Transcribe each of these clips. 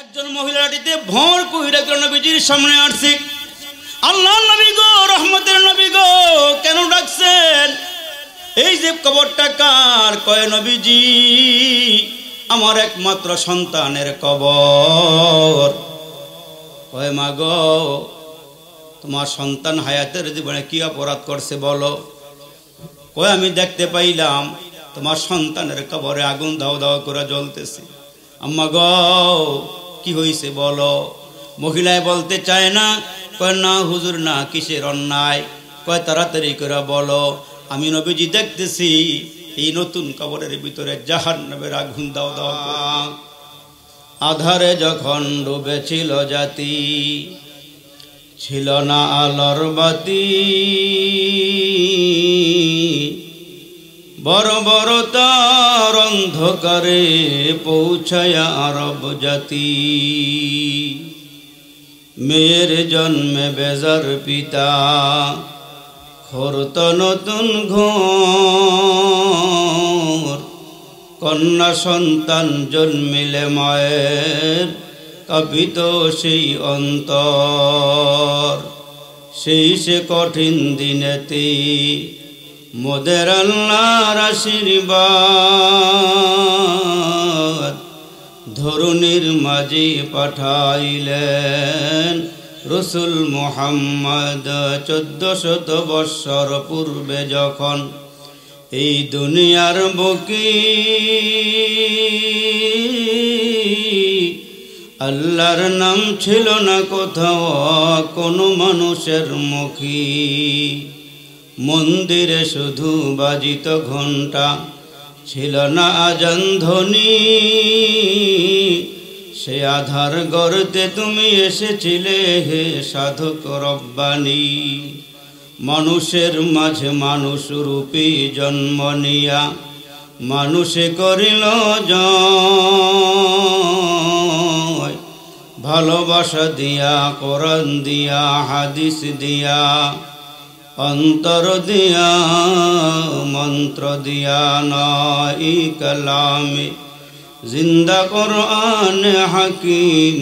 একজন মহিলাটিতে ভর কইরা নবীজির সামনে আসছে। আল্লাহ নবী গো, রহমতের নবী গো, কেন ডাকছেন? এই যে কবরটা কার? কয় নবীজি আমার একমাত্র সন্তানের কবর। কয় মা গো, তোমার সন্তান হায়াতের জীবনে কি অপরাধ করছে বলো? কয় আমি দেখতে পাইলাম তোমার সন্তানের কবরে আগুন দাও দাও করে জ্বলতেছে। আম্মা গো কি হয়েছে বলো? মহিলায় বলতে চায় না। কয় না হুজুর না, কিসের অন্যায়? কয় তাড়াতাড়ি করে বলো। আমি নবীজি দেখতেছি এই নতুন কবরের ভিতরে জাহান্নামের আগুন দাও দাও। আধারে যখন ডুবেছিল জাতি, ছিল না আলোর বাতি, বড় বড় তার অন্ধকারে পৌঁছায় আরব জাতি। মেয়ের জন্মে বেজার পিতা, খোরত নতুন ঘর। কন্যা সন্তান জন্মিলে মায়ের কাঁপিত সেই অন্তর। সেই সে কঠিন দিনেতে মোদের আল্লাহর আশীর্বাদ ধরুনির মাঝি পাঠাইলেন রসুল মুহাম্মদ। 1400 বৎসর পূর্বে যখন এই দুনিয়ার বুকে আল্লাহর নাম ছিল না কোথাও কোনো মানুষের মুখে। মন্দিরে শুধু বাজিত ঘণ্টা, ছিল না আজান ধ্বনি। সে আধার গর্তে তুমি এসেছিলে হে সাধক রব্বানি। মানুষের মাঝে মানুষ রূপী জন্ম নিয়া মানুষে করিল জয়। ভালোবাসা দিয়া, কোরআন দিয়া, হাদিস দিয়া, অন্তর দিয়া, মন্ত্র দিয়া, নয় কালামে জিন্দা কোরআন হাকিম।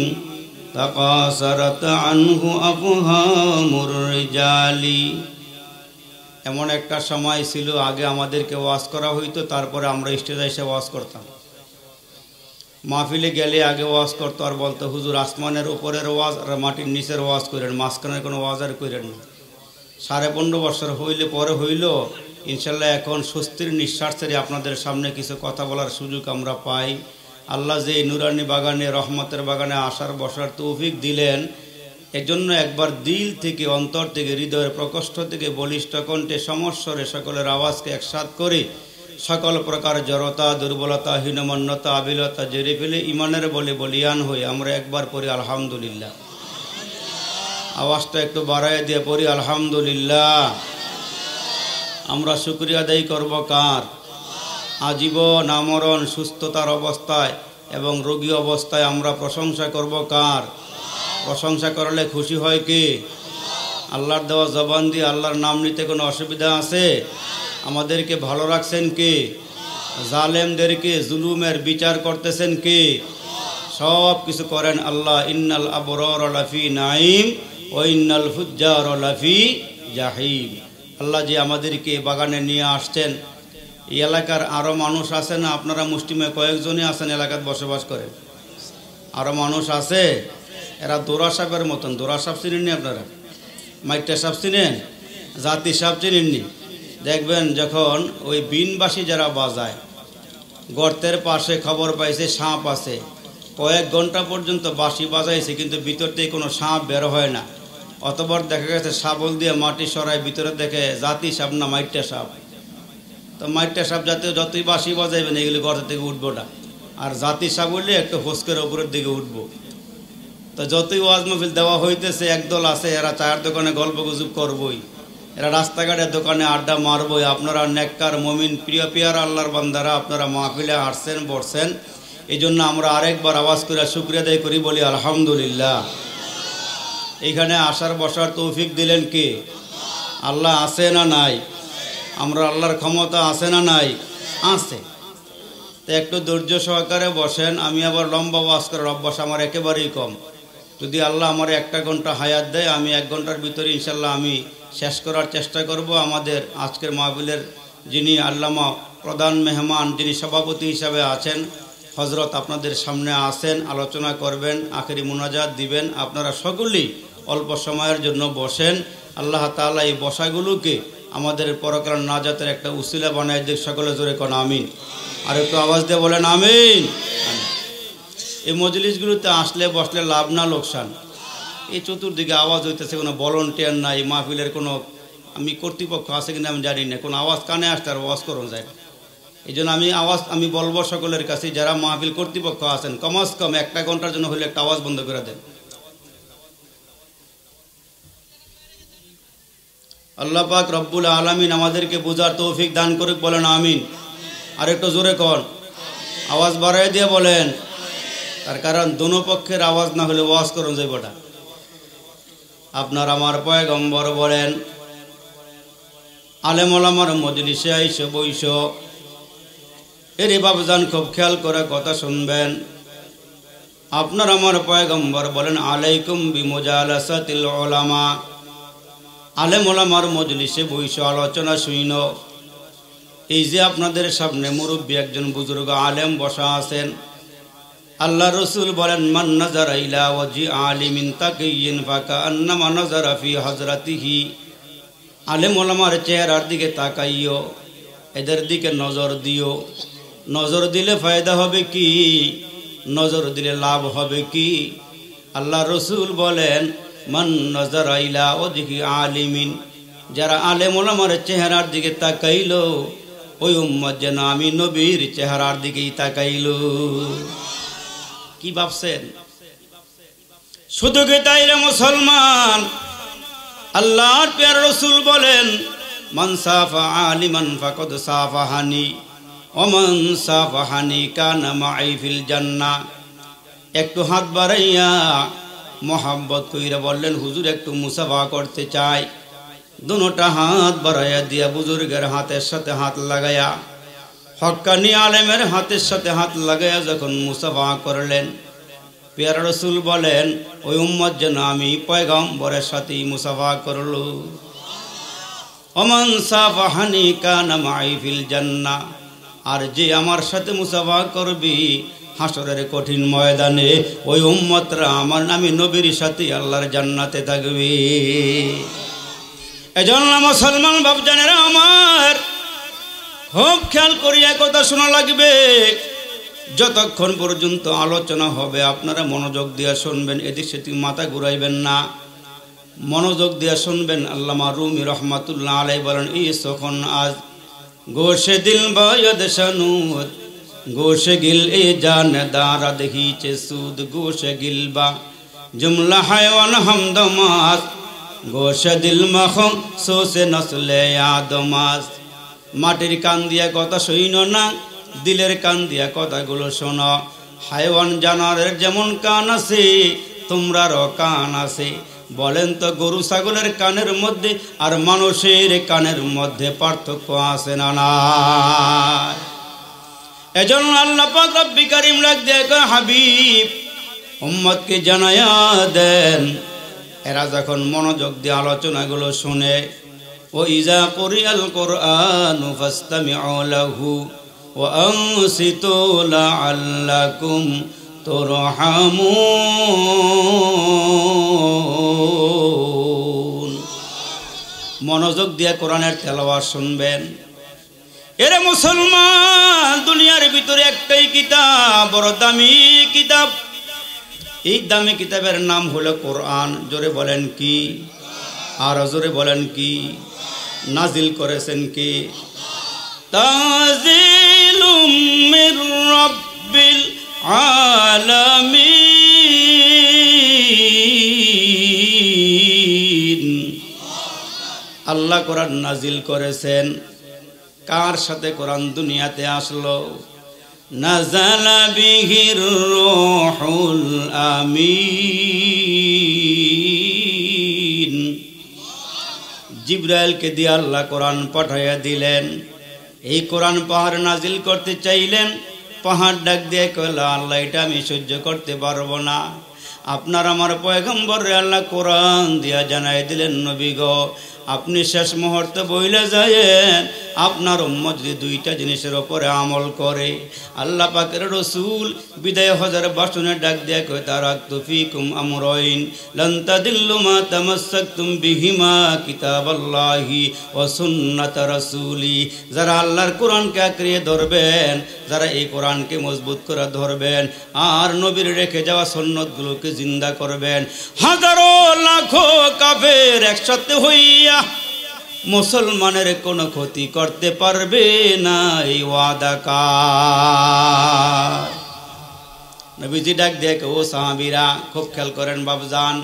তাকাসারাত আনহু আফহামুর রিজালি। এমন একটা সময় ছিল, আগে আমাদেরকে ওয়াজ করা হইতো, তারপরে আমরা স্টেজে এসে ওয়াজ করতাম। মাহফিলে গেলে আগে ওয়াজ করতো আর বলতো হুজুর আসমানের উপরের ওয়াজ আর মাটির নিচের ওয়াজ করেন, মাঝখানের কোনো ওয়াজ আর করেন না। 15.5 বছর হইলে পরে হইল ইনশাল্লাহ এখন স্বস্তির নিঃশ্বাস ছেড়ে আপনাদের সামনে কিছু কথা বলার সুযোগ আমরা পাই। আল্লাহ যে নুরানি বাগানে, রহমতের বাগানে আসার বসার তৌফিক দিলেন, এজন্য একবার দিল থেকে, অন্তর থেকে, হৃদয়ের প্রকোষ্ঠ থেকে বলিষ্ঠ কণ্ঠে সমস্বরে সকলের আওয়াজকে একসাথ করে সকল প্রকার জড়তা, দুর্বলতা, হীনমন্যতা, আবিলতা জেরে ফেলে ইমানের বলে বলিয়ান হয়ে আমরা একবার পড়ি আলহামদুলিল্লাহ। আওয়াজটা একটু বাড়ায় দিয়ে পড়ি আলহামদুলিল্লাহ। আমরা শুকরিয়া আদায় করব কার? আজীবন আমরণ সুস্থতার অবস্থায় এবং রোগী অবস্থায় আমরা প্রশংসা করব কার? প্রশংসা করলে খুশি হয় কে? আল্লাহর দেওয়া জবান দিয়ে আল্লাহর নাম নিতে কোনো অসুবিধা আছে? আমাদেরকে ভালো রাখছেন কে? জালেমদেরকে জুলুমের বিচার করতেছেন কে? সব কিছু করেন আল্লাহ। ইন্নাল আবরার লাফি নাঈম ও ইন্নাল ফুজ্জার লাফি জাহিম। আল্লাহ যে আমাদেরকে বাগানে নিয়ে আসছেন, এই এলাকার আরও মানুষ আছে না? আপনারা মুসলিমে কয়েকজনই আছেন এলাকাত বসবাস করেন, আরও মানুষ আছে। এরা দোরা সাপের মতন। দোরা সাপ চিনেননি আপনারা? মাইকটা সাপ চিনেন? জাতি সাপ চিনেননি? দেখবেন যখন ওই বিনবাসী যারা বাজায়, গর্তের পাশে খবর পাইছে সাপ আছে, কয়েক ঘন্টা পর্যন্ত বাঁশি বাজাইছে কিন্তু ভিতর থেকে কোনো সাপ বের হয় না। অতবার দেখা গেছে শাবল দিয়ে মাটি সরায়, ভিতরে দেখে জাতি সাপ না মাইটটা সাপ। তো মাইটটা সাপ জাতীয় যতই বাঁশি বাজাইবেন এগুলি গর্ত থেকে উঠবো না, আর জাতি সাপ উঠলে একটু ফস্কের উপরের দিকে উঠবো। তো যতই ওয়াজ মাহফিল দেওয়া হইতেছে, একদল আছে এরা চায়ের দোকানে গল্প গুজব করবই, এরা রাস্তাঘাটের দোকানে আড্ডা মারবই। আপনারা নেককার মুমিন প্রিয় পিয়ার আল্লাহর বান্দারা, আপনারা মাহফিলে আসছেন, বসছেন, এই জন্য আমরা আরেকবার আওয়াজ করে শুকরিয়া আদায় করি, বলি আলহামদুলিল্লাহ। এইখানে আসার বসার তৌফিক দিলেন কে? আল্লাহ আছে না নাই? আমরা আল্লাহর ক্ষমতা আছে না নাই? আছে। তো একটু ধৈর্য সহকারে বসেন। আমি আবার লম্বা ওয়াজ করার অভ্যাস আমার একেবারেই কম। যদি আল্লাহ আমার 1 ঘন্টা হায়াত দেয়, আমি 1 ঘন্টার ভিতরে ইনশাল্লাহ আমি শেষ করার চেষ্টা করব। আমাদের আজকের মাহফিলের যিনি আল্লামা প্রধান মেহমান, যিনি সভাপতি হিসাবে আছেন, হজরত আপনাদের সামনে আসেন, আলোচনা করবেন, আখেরি মুনাজাত দিবেন। আপনারা সকলেই অল্প সময়ের জন্য বসেন। আল্লাহ তাআলা এই বসাগুলোকে আমাদের পরকাল নাজাতের একটা উসিলা বানায় দিক। সকলে জোরে কোন আমিন। আর একটু আওয়াজ দিয়ে বলেন আমিন। এই মজলিসগুলোতে আসলে বসলে লাভ না লোকসান? এই চতুর্দিকে আওয়াজ হইতেছে, কোনো ভলান্টিয়ার নাই, মাহফিলের কোনো আমি কর্তৃপক্ষ আছে কিনা আমি জানি না, কোনো আওয়াজ কানে আসতে আর আওয়াজ করুন যায়। এই জন্য আমি বলবো সকলের কাছে, যারা মাহফিল কর্তৃপক্ষ আছেন, কমাস কম 1 ঘন্টার জন্য হলে একটা আওয়াজ বন্ধ করে দেন। আল্লাহ পাক রব্বুল আলামিন আমাদেরকে বুঝার তৌফিক দান করুক, বলেন আমিন। আর একটু জোরে কর, আওয়াজ বাড়াই দিয়ে বলেন। তার কারণ দোনো পক্ষের আওয়াজ না হলে ওয়াজ করুন যাইবটা। আপনার আমার পয়গম্বর বলেন, আলেম ওলামার মজলিসে আইসো বইসো, এরে বাবজান খুব খেয়াল করে কথা শুনবেন। আপনার আমার পয়গম্বর বলেন, আলাইকুম বিমুজালাসাতিল উলামা, আলেম ওলামার মজলিসে বইসো, আলোচনা শুইনো। এই যে আপনাদের সামনে মুরব্বী একজন বুজুর্গ আলেম বসা আছেন, আল্লাহ রসুল বলেন, মান নাযারা ইলা ওয়াজি আলিমিন তাকিয়িন ফাকান্নামা নাযারা ফি হযরাতিহি। আলেম ওলামার চেহারার দিকে তাকাইও, এদের দিকে নজর দিও। নজর দিলে ফায়দা হবে কি? নজর দিলে লাভ হবে কি? আল্লাহ রসুল বলেন, মান নাযারা ইলা ওয়াজি আলিমিন, যারা আলেম ওলামার চেহারার দিকে তাকাইলো, ওই উম্মত যেন আমি নবীর চেহারার দিকেই তাকাইলো। কি ভাবছেন? শুধু কি তাই রে মুসলমান? আল্লাহর প্যারা রাসূল বলেন, মান সাফা আলিমান ফাকাদ সাফাহানি ওয়া মান সাফাহানি কানা মাই ফিল জান্নাহ। একটু হাত বাড়াইয়া মোহাব্বত কইরা বললেন, হুজুর একটু মুসাফা করতে চাই। দুনোটা হাত বাড়াইয়া দিয়া বুজুর্গের হাতের সাথে হাত লাগাইয়া, হক্কানি আলেমের হাতের সাথে হাত লাগাইয়া যখন মুসাফা করলেন, প্যারা রাসূল বলেন, ওই উম্মত যেন আমি পয়গম্বরের সাথে মুসাফা করল। ওমান সাফাহানি কানা মাই ফিল জান্নাহ, আর যে আমার সাথে মুসাফা করবি হাসরের কঠিন ময়দানে ওই উম্মতরা আমার নামে নবীর সাথে আল্লাহর জান্নাতে থাকবে। এজন্য মুসলমান বাপজানেরা আমার, খুব খেয়াল করিয়া কথা শোনা লাগবে। যতক্ষণ পর্যন্ত আলোচনা হবে আপনারা মনোযোগ দিয়ে শুনবেন, এদিক সেদিক মাথা ঘুরাইবেন না, মনোযোগ দিয়ে শুনবেন। আল্লামা রুমি রহমাতুল্লাহ আলাইহি বলেন, এই সখন আজ গোশে দিল বায়দ শানুদ, গোশে গিল এ জান দারা দেখিছে সুদ, গোশে গিল বা জুমলা হায়ওয়ান হামদমাস, গোশে দিল মাখম সোসে নসলে আদমাস। মাটির কান দিয়া কথা শুইনো না, দিলের কান দিয়া কথাগুলো শোনো। হায়ওয়ান জানোয়ারের যেমন কান আছে, তোমরারও কান আছে। বলেন তো, গরু ছাগলের কানের মধ্যে আর মানুষের কানের মধ্যে পার্থক্য আছে না? না। এজন্য আল্লাহ পাক রব্বি কারীম লাগ দিয়ে কয়, হাবিব উম্মতকে জানায়া দেন, এরা যখন মনোযোগ দিয়ে আলোচনাগুলো শুনে, ও ইজা কুরিয়াল কুরআনু ফাসতামিউ লাহু ওয়া আনসিতু লাআল্লাকুম তুরহামুন। মনোযোগ দিয়ে কোরআনের তেলাওয়াত শুনবেন। এরে মুসলমান, দুনিয়ার ভিতরে একটাই কিতাব, বড় দামি কিতাব। এই দামি কিতাবের নাম হলো কোরআন। জোরে বলেন কি? আর জোরে বলেন কি? নাজিল করেছেন কি? তানজিলুম মির রাব্বিল আলামিন। আল্লাহ কোরআন নাজিল করেছেন। কার সাথে কোরআন দুনিয়াতে আসলো? নাযালা বিহির রূহুল আমিন। জিবরাইলকে দিয়ে আল্লাহ কোরআন পাঠাইয়া দিলেন। এই কোরআন পাহাড় নাজিল করতে চাইলেন, পাহাড় ডাক দিয়ে কইল, আল্লাহ এটা আমি সহ্য করতে পারবো না। আপনার আমার পয়গম্বর আল্লাহ কোরআন দিয়া জানাই দিলেন, নবী গো আপনি শেষ মুহূর্তে বইলে যায়েন আপনার উম্মত যদি দুইটা জিনিসের ওপরে আমল করে। আল্লাহ পাকের রসুল বিদায় হজের বাসনে ডাক দিয়ে কয়, তারাকতু ফিকুম আমরাইন লান তাদিল্লু মা তামাসসাকতুম বিহিমা কিতাবাল্লাহি ওয়া সুন্নাত রাসূলি। যারা আল্লাহর কোরআনকে আঁকড়িয়ে ধরবেন, যারা এই কোরআনকে মজবুত করে ধরবেন আর নবীর রেখে যাওয়া সুন্নতগুলোকে জিন্দা করবেন, হাজারো লাখো কাফের একসাথে হইয়া মুসলমানের কোনো ক্ষতি করতে পারবে না। এই ওয়াদা কার? নবীজি ডাক দেখে, ও সাহাবীরা খুব খেয়াল করেন বাবজান,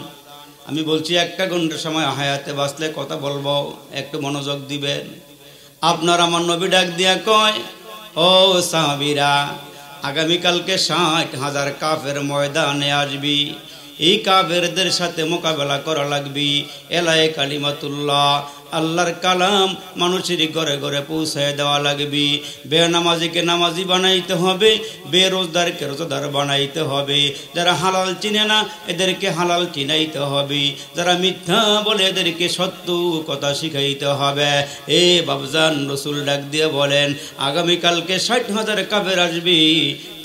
আমি বলছি একটা ঘন্টার সময় হায়াতে বাঁচলে কথা বলবো, একটু মনোযোগ দিবেন। আপনার আমার নবী ডাক দিয়া কয়, ও সাহাবীরা আগামীকালকে 60,000 কাফের ময়দানে আসবি। এই কাফেরদের সাথে মোকাবেলা করা লাগবে। এলায়ে কালিমাতুল্লাহ, আল্লাহর কালাম মানুষের ঘরে ঘরে পৌঁছায় দেওয়া লাগবে। বেনামাজিকে নামাজি বানাইতে হবে, বেরোজদারকে রোজদার বানাইতে হবে। যারা হালাল চিনে না এদেরকে হালাল চিনাইতে হবে, যারা মিথ্যা বলে এদেরকে সত্য কথা শিখাইতে হবে। এ বাবজান রসুল ডাক দিয়ে বলেন, আগামীকালকে 60,000 কাফের আসবে।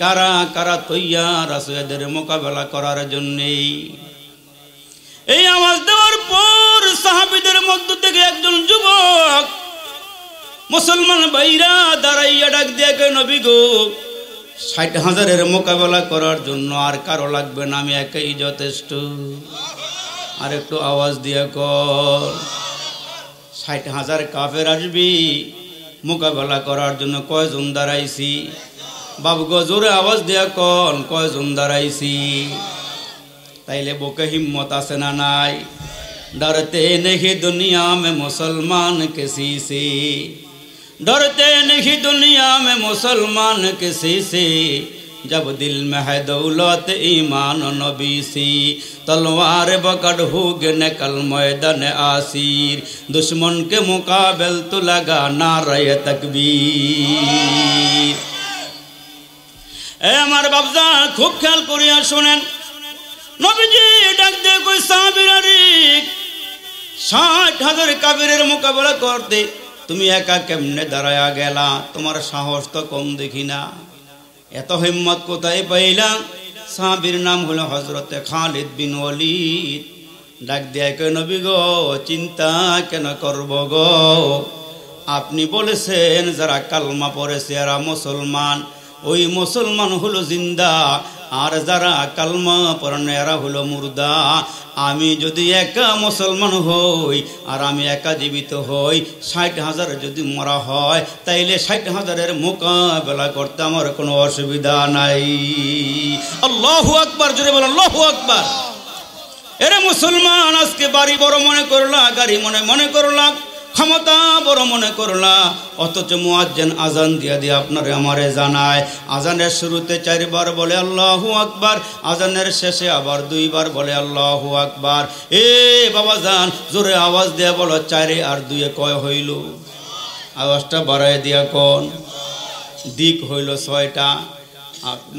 কারা কারা তৈয়ার আছে এদের মোকাবেলা করার জন্যে? এই আওয়াজ দেওয়ার পর সাহাবীদের মধ্য থেকে একজন যুবক মুসলমান ভাইরা দাঁড়াইয়া ডাক দিয়ে কয়, নবী গো 60,000-এর মোকাবেলা করার জন্য আর কারো লাগবে না, আমি একাই যথেষ্ট। আর একটু আওয়াজ দিয়ে কর, 60,000 কাফের আসবি, মোকাবেলা করার জন্য কয়জন দাঁড়াইছি? বাবু গো জোরে আওয়াজ দিয়া কন, কয়জন দাঁড়াইছি? তাইলে বুকে হিম্মত আছে না নাই? डरते नहीं दुनिया में मुसलमान किसी से, डरते नहीं दुनिया में मुसलमान किसी से, जब दिल में है दौलत ईमान नबी सी, तलवार पकड़ होगे निकल मैदान आसीर, दुश्मन के मुकाबल तो लगा नारे तकबीर। ए हमारे बाबजा खूब ख्याल करिया सुनेन, নবীজি ডাক দিয়ে কই, সাহাবীরা রে 60,000 কাফেরের মোকাবেলা করতে তুমি একা কেমনে দাঁড়ায়া গেলা? তোমার সাহস তো কম দেখি না, এত হিম্মত কোথায় পাইলা? সাহাবীর নাম হলো হযরতে খালিদ বিন ওয়ালিদ। ডাক দিয়ে কই, নবী গো চিন্তা কেন করব গো? আপনি বলেছেন যারা কালমা পড়েছে এরা মুসলমান, ওই মুসলমান হলো জিন্দা, আর যারা কালমা পড়েন এরা হলো মুর্দা। আমি যদি একা মুসলমান হই আর আমি একা জীবিত হই, 60,000 যদি মরা হয় তাইলে 60,000-এর মোকাবেলা করতে আমার কোনো অসুবিধা নাই। আল্লাহু আকবার, জোরে বলেন আল্লাহু আকবার। এরে মুসলমান, আজকে বাড়ি বড় মনে করলা, গাড়ি মনে করলা, ক্ষমতা বড় মনে করলা, অথচ মুয়াজ্জিন আজান দিয়া দিয়ে আপনারে আমারে জানায়, আজানের শুরুতে 4 বার বলে আল্লাহু আকবার, আজানের শেষে আবার 2 বার বলে আল্লাহু আকবার। এ বাবা জান জোরে আওয়াজ দিয়া বলো, 4 আর 2 কয় হইল? আওয়াজটা বাড়ায় দিয়া কোন দিক হইল 6টা।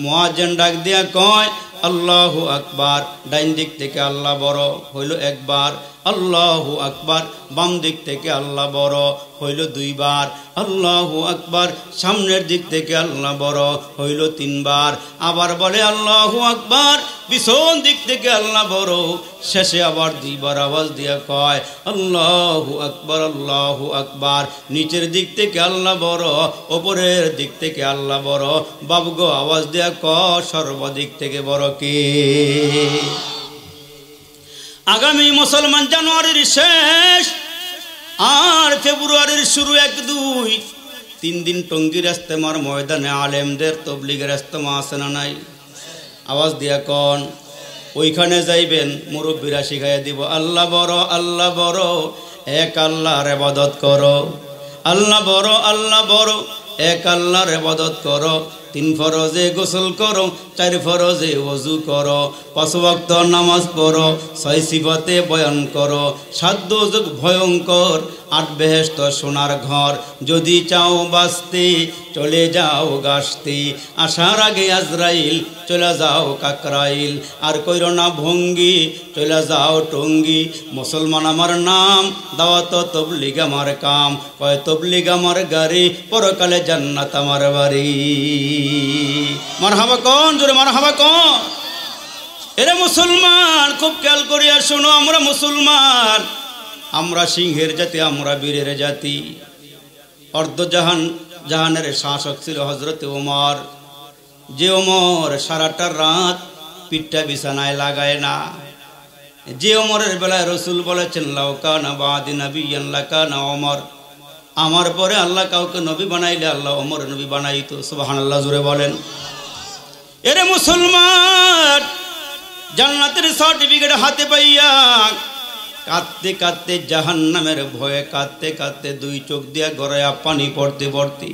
মুয়াজ্জিন ডাক দিয়া কয় আল্লাহু আকবার, ডাইন দিক থেকে আল্লাহ বড় হইল 1 বার, আল্লাহু আকবার, বাম দিক থেকে আল্লাহ বড় হইল 2 বার, আল্লাহু আকবার, সামনের দিক থেকে আল্লাহ বড় হইল 3 বার, আবার বলে আল্লাহু আকবার, পিছন দিক থেকে আল্লাহ বড়, শেষে আবার 2 বার আওয়াজ দিয়া কয় আল্লাহু আকবার, আল্লাহু আকবার। নিচের দিক থেকে আল্লাহ বড়, উপরের দিক থেকে আল্লাহ বড়। বাবুগো আওয়াজ দিয়া কয় সর্বদিক থেকে বড় কে? আগামী মুসলমান জানুয়ারির শেষ আর ফেব্রুয়ারির শুরু 1-2 3 দিন টঙ্গীর ইজতেমার ময়দানে আলেমদের তবলিগের ইজতেমা আছে না নাই? আওয়াজ দিয়া কোন, ওইখানে যাইবেন, মুরব্বীরা শিখাইয়া দিব আল্লাহ বড়, আল্লাহ বড়, এক আল্লাহর ইবাদত করো, আল্লাহ বড়, আল্লাহ বড়, এক আল্লাহর ইবাদত করো, 3 ফরজে গোসল করো, 4 ফরজে ওযু করো, 5 ওয়াক্ত নামাজ পড়ো, 6 সিফাতে বয়ান করো, 7 দোজখ ভয়ঙ্কর আট বেহেশত সোনার ঘর। যদি চাও বাঁচতে চলে যাও গাছতে, আসার আগে আজরাইল চলে যাও কাকরাইল। আর কইরো না ভঙ্গি চলে যাও টঙ্গি। মুসলমান আমার নাম, দাওয়াত তবলিগ আমার কাম। কয় তবলিগ আমার গাড়ি, পরকালে জান্নাত আমার বাড়ি। মারহাবা কোন, জোরে মারহাবা কোন। এরে মুসলমান খুব খেয়াল করিয়া শোনো, আমরা মুসলমান, আমরা সিংহের জাতি, আমরা বীরের জাতি। অর্ধ জাহানের শাসক ছিল হযরত ওমর। যে ওমর সারাটা রাত পিঠটা বিছানায় লাগায় না, যে ওমরের বেলায় রসুল বলেছেন লাউ কানা বাদি নাবিয়্যান লাকানা ওমর, আমার পরে আল্লাহ কাউকে নবী বানাইলে আল্লাহ ওমর নবী বানাইতো। সুবহানাল্লাহ, জোরে বলেন। এরে মুসলমান, জান্নাতের সার্টিফিকেট হাতে পাইয়া কাঁদতে কাঁদতে, জাহান্নামের ভয়ে কাঁদতে কাঁদতে দুই চোখ দিয়া গড়াইয়া পানি পড়তে পড়তে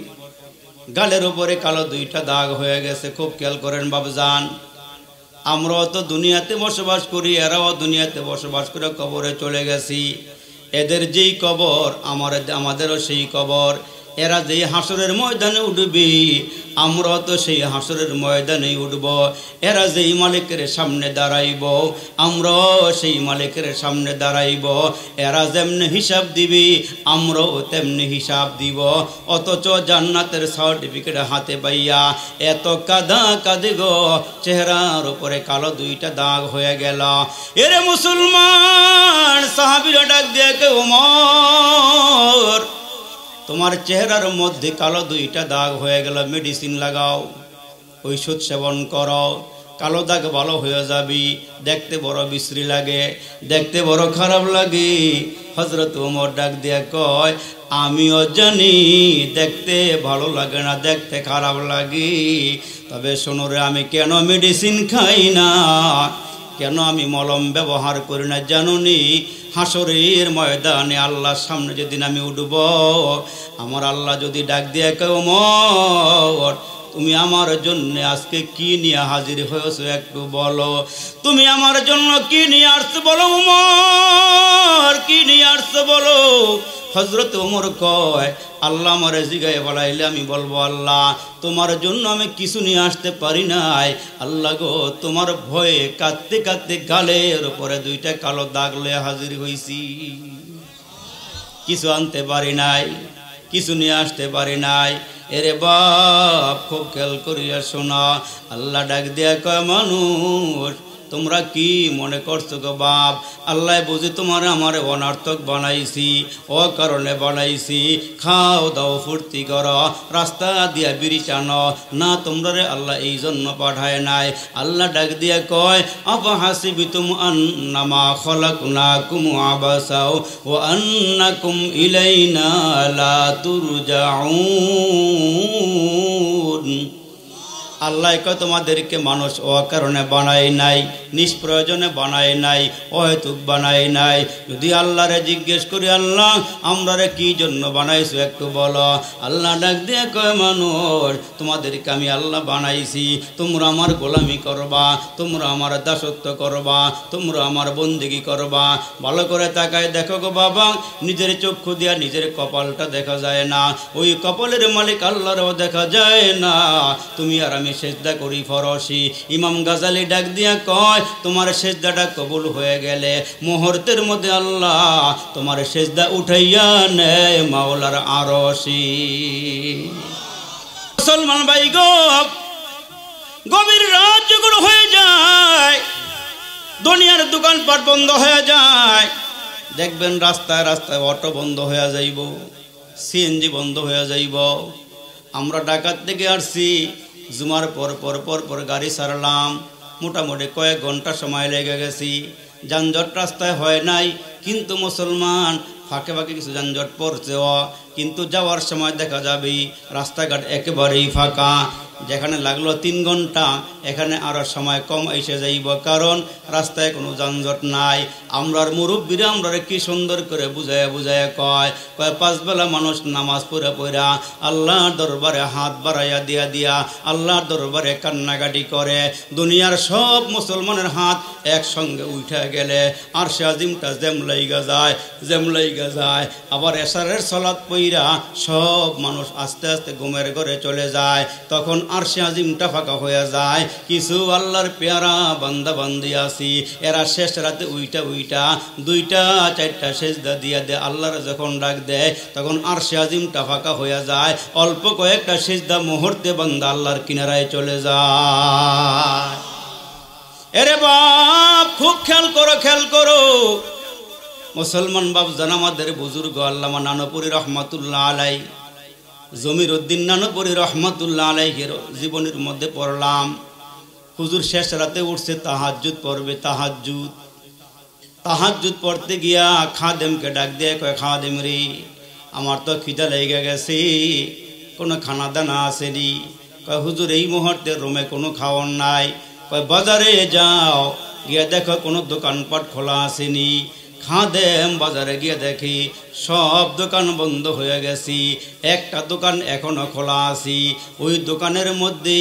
গালের উপরে কালো দুইটা দাগ হয়ে গেছে। খুব খেয়াল করেন বাবজান, আমরাও তো দুনিয়াতে বসবাস করি, এরাও দুনিয়াতে বসবাস করে কবরে চলে গেছি। এদের যেই কবর আমাদেরও সেই কবর। এরা যেই হাসরের ময়দানে উঠবে, আমরা তো সেই হাসরের ময়দানে উঠব। এরা যেই মালিকের সামনে দাঁড়াইব, আমরাও সেই মালিকের সামনে দাঁড়াইব। এরা যেমনি হিসাব দিবি, আমরাও তেমনি হিসাব দিব। অথচ জান্নাতের সার্টিফিকেট হাতে পাইয়া এত কাঁদা কাঁদে গো, চেহারার উপরে কালো দুইটা দাগ হয়ে গেল। এরে মুসলমান, সাহাবীরা ডাক দিয়ে কে ওমর, তোমার চেহারার মধ্যে কালো দুইটা দাগ হয়ে গেল, মেডিসিন লাগাও, ঔষধ সেবন করো, কালো দাগ ভালো হয়ে যাবি। দেখতে বড় বিশ্রী লাগে, দেখতে বড় খারাপ লাগে। হযরত ওমর ডাক দিয়া কয়, আমিও জানি দেখতে ভালো লাগে না, দেখতে খারাপ লাগে। তবে শোনো রে, আমি কেন মেডিসিন খাই না, কেন আমি মলম ব্যবহার করি না জানো নি? হাসরের ময়দানে আল্লাহর সামনে যেদিন আমি উঠব, আমার আল্লাহ যদি ডাক দিয়ে কয় ওমর, তুমি আমার জন্য আজকে কি নিয়ে হাজির হয়েছো একটু বলো, তুমি আমার জন্য কি নিয়ে আসছো বলো ওমর, কি নিয়ে আসছো বলো। হযরত ওমর কয়, আল্লাহ আমার জিগায় বলাইলে আমি বলবো আল্লাহ তোমার জন্য আমি কিছু নিয়ে আসতে পারি নাই। আল্লাহ গো, তোমার ভয়ে কাঁদতে কাঁদতে গালের উপরে দুইটা কালো দাগ লয়ে হাজির হইছি, কিছু আনতে পারি নাই, কিছু নিয়ে আসতে পারি নাই। এরে বাপ, খুব খেয়াল করিয়া শোনা, আল্লাহ ডাক দিয়া কয়, মানুষ তোমরা কি মনে করছো গো বাপ, আল্লাহ বুঝি তোমার আমার অনার্থক বানাইছি, ও কারণে বানাইছি। খাও দাও ফুর্তি করো, রাস্তা দিয়া বিড়ি টানো না, তোমরা রে আল্লাহ এই জন্য পাঠায় নাই। আল্লাহ ডাক দিয়া কয়, আফাহাসিবিতুম আন্নামা খলাকনাকুম আবাসাও ওয়া আন্নাকুম ইলাইনা লা তুরজাউন। আল্লাহ কয়, তোমাদেরকে মানুষ অকারণে বানাই নাই, নিষ্প্রয়োজনে বানাই নাই, অহেতুক বানাই নাই। যদি আল্লাহরে জিজ্ঞেস করি, আল্লাহ আমরারে কি জন্য বানাইছো একটু বলো। আল্লাহ ডাক দিয়ে কয়, মানুষ তোমাদেরকে আমি আল্লাহ বানাইছি, তোমরা আমার গোলামি করবা, তোমরা আমার দাসত্ব করবা, তোমরা আমার বন্দেগী করবা। ভালো করে তাকায় দেখো গো বাবা, নিজের চক্ষু দিয়া নিজের কপালটা দেখা যায় না, ওই কপালের মালিক আল্লাহরও দেখা যায় না। তুমি আর আমি সেজদা করি ফরসি। ইমাম গাজালি ডাক দিয়া কয়, তোমার সেজদাটা কবুল হয়ে গেলে মুহূর্তের মধ্যে আল্লাহ তোমার সেজদা উঠাইয়া নেয় মাওলার আরশি। মুসলমান ভাই গো, গভীর রাত যখন হয়ে যায়, দুনিয়ার দোকানপাট বন্ধ হয়ে যায়, দেখবেন রাস্তায় রাস্তায় অটো বন্ধ হয়ে যাইব, সিএনজি বন্ধ হয়ে যাইব। আমরা ঢাকা থেকে আসছি, জুমার পর পর পর পর গাড়ি ছাড়লাম, মোটামুটি কয়েক ঘন্টা সময় লেগে গেছি। যানজট রাস্তায় হয় নাই, কিন্তু মুসলমান ফাঁকে ফাঁকে কিছু যানজট পড়ছেও, কিন্তু যাওয়ার সময় দেখা যাবে রাস্তাঘাট একেবারেই ফাঁকা। যেখানে লাগলো 3 ঘন্টা এখানে আরো সময় কম এসে যাইব, কারণ রাস্তায় কোনো যানজট নাই। আমরার মুরব্বীরা আমরা কি সুন্দর করে বুঝায় বুঝায় কয় 5 বেলা মানুষ নামাজ পড়া আল্লাহর দরবারে হাত বাড়াইয়া দিয়া আল্লাহর দরবারে কান্নাকাটি করে। দুনিয়ার সব মুসলমানের হাত একসঙ্গে উঠে গেলে আরশে আজিমটা জেমলাইগা যায়। আবার এশারের সালাত পইরা সব মানুষ আস্তে আস্তে ঘুমের ঘরে চলে যায়, তখন আরশে আজিমটা ফাঁকা হয়ে যায়। কিছু আল্লাহর পেয়ারা বান্দা বান্দি আছি, এরা শেষ রাতে উইটা 2টা 4টা সেজদা দিয়া দে আল্লাহর যখন ডাক দেয় তখন আরশে আজিমটা ফাঁকা হয়ে যায়। অল্প কয়েকটা সেজদা মুহূর্তে বান্দা আল্লাহর কিনারায় চলে যায়। এরে বাপ খুব খেয়াল করো মুসলমান বাপ জান, আমাদের বুজুর্গ আল্লামা নানপুরি রহমাতুল্লাহ আলাই, জমির উদ্দিন নানপুরি রহমাতুল্লাহ আলাইহির জীবনের মধ্যে পড়লাম, হুজুর শেষ রাতে উঠছে তাহাজ্জুদ পড়বে। তাহাজ্জুদ পড়তে গিয়া খাদেমকে ডাক দিয়ে কয়, খাদেম রে আমার তো খিদা লেগে গেছে, কোনো খানা দানা আসেনি। কয় হুজুর এই মুহূর্তে রুমে কোনো খাওয়ার নাই। কয় বাজারে যাও, গিয়ে দেখো কোনো দোকানপাট খোলা আসেনি। খাদেম বাজারে গিয়ে দেখি সব দোকান বন্ধ হয়ে গেছি, একটা দোকান এখনো খোলা আছি। ওই দোকানের মধ্যে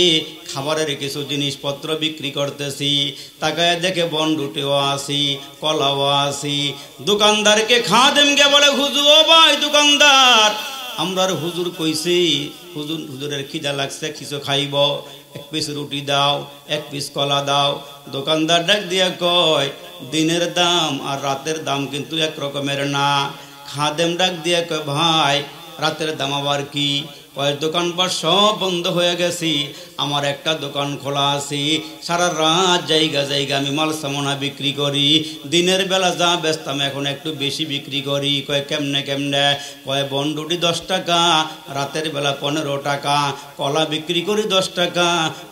খাবারের কিছু জিনিসপত্র বিক্রি করতেছি। তাকায় দেখে বনরুটিও আছি, কলাও আছি। দোকানদারকে খাদেমকে বলে, হুজুর ও ভাই দোকানদার, আমরার হুজুর কইছি হুজুরের খিদা লাগছে, কিছু খাইব, 1 পিস রুটি দাও, 1 পিস কলা দাও। দোকানদার ডাক দিয়া কয়, দিনের দাম আর রাতের দাম কিন্তু এক রকমের না। খাদেম ডাক দিয়া কয়, ভাই রাতের দাম আবার কি? কয় দোকানপাট সব বন্ধ হয়ে গেছি, আমার একটা দোকান খোলা আছে, সারা রাত জায়গা আমি মাল সামনা বিক্রি করি, দিনের বেলা যা বেচতাম এখন একটু বেশি বিক্রি করি। কয় কেমনে? কয় বনরুটি 10 টাকা, রাতের বেলা 15 টাকা, কলা বিক্রি করি 10 টাকা,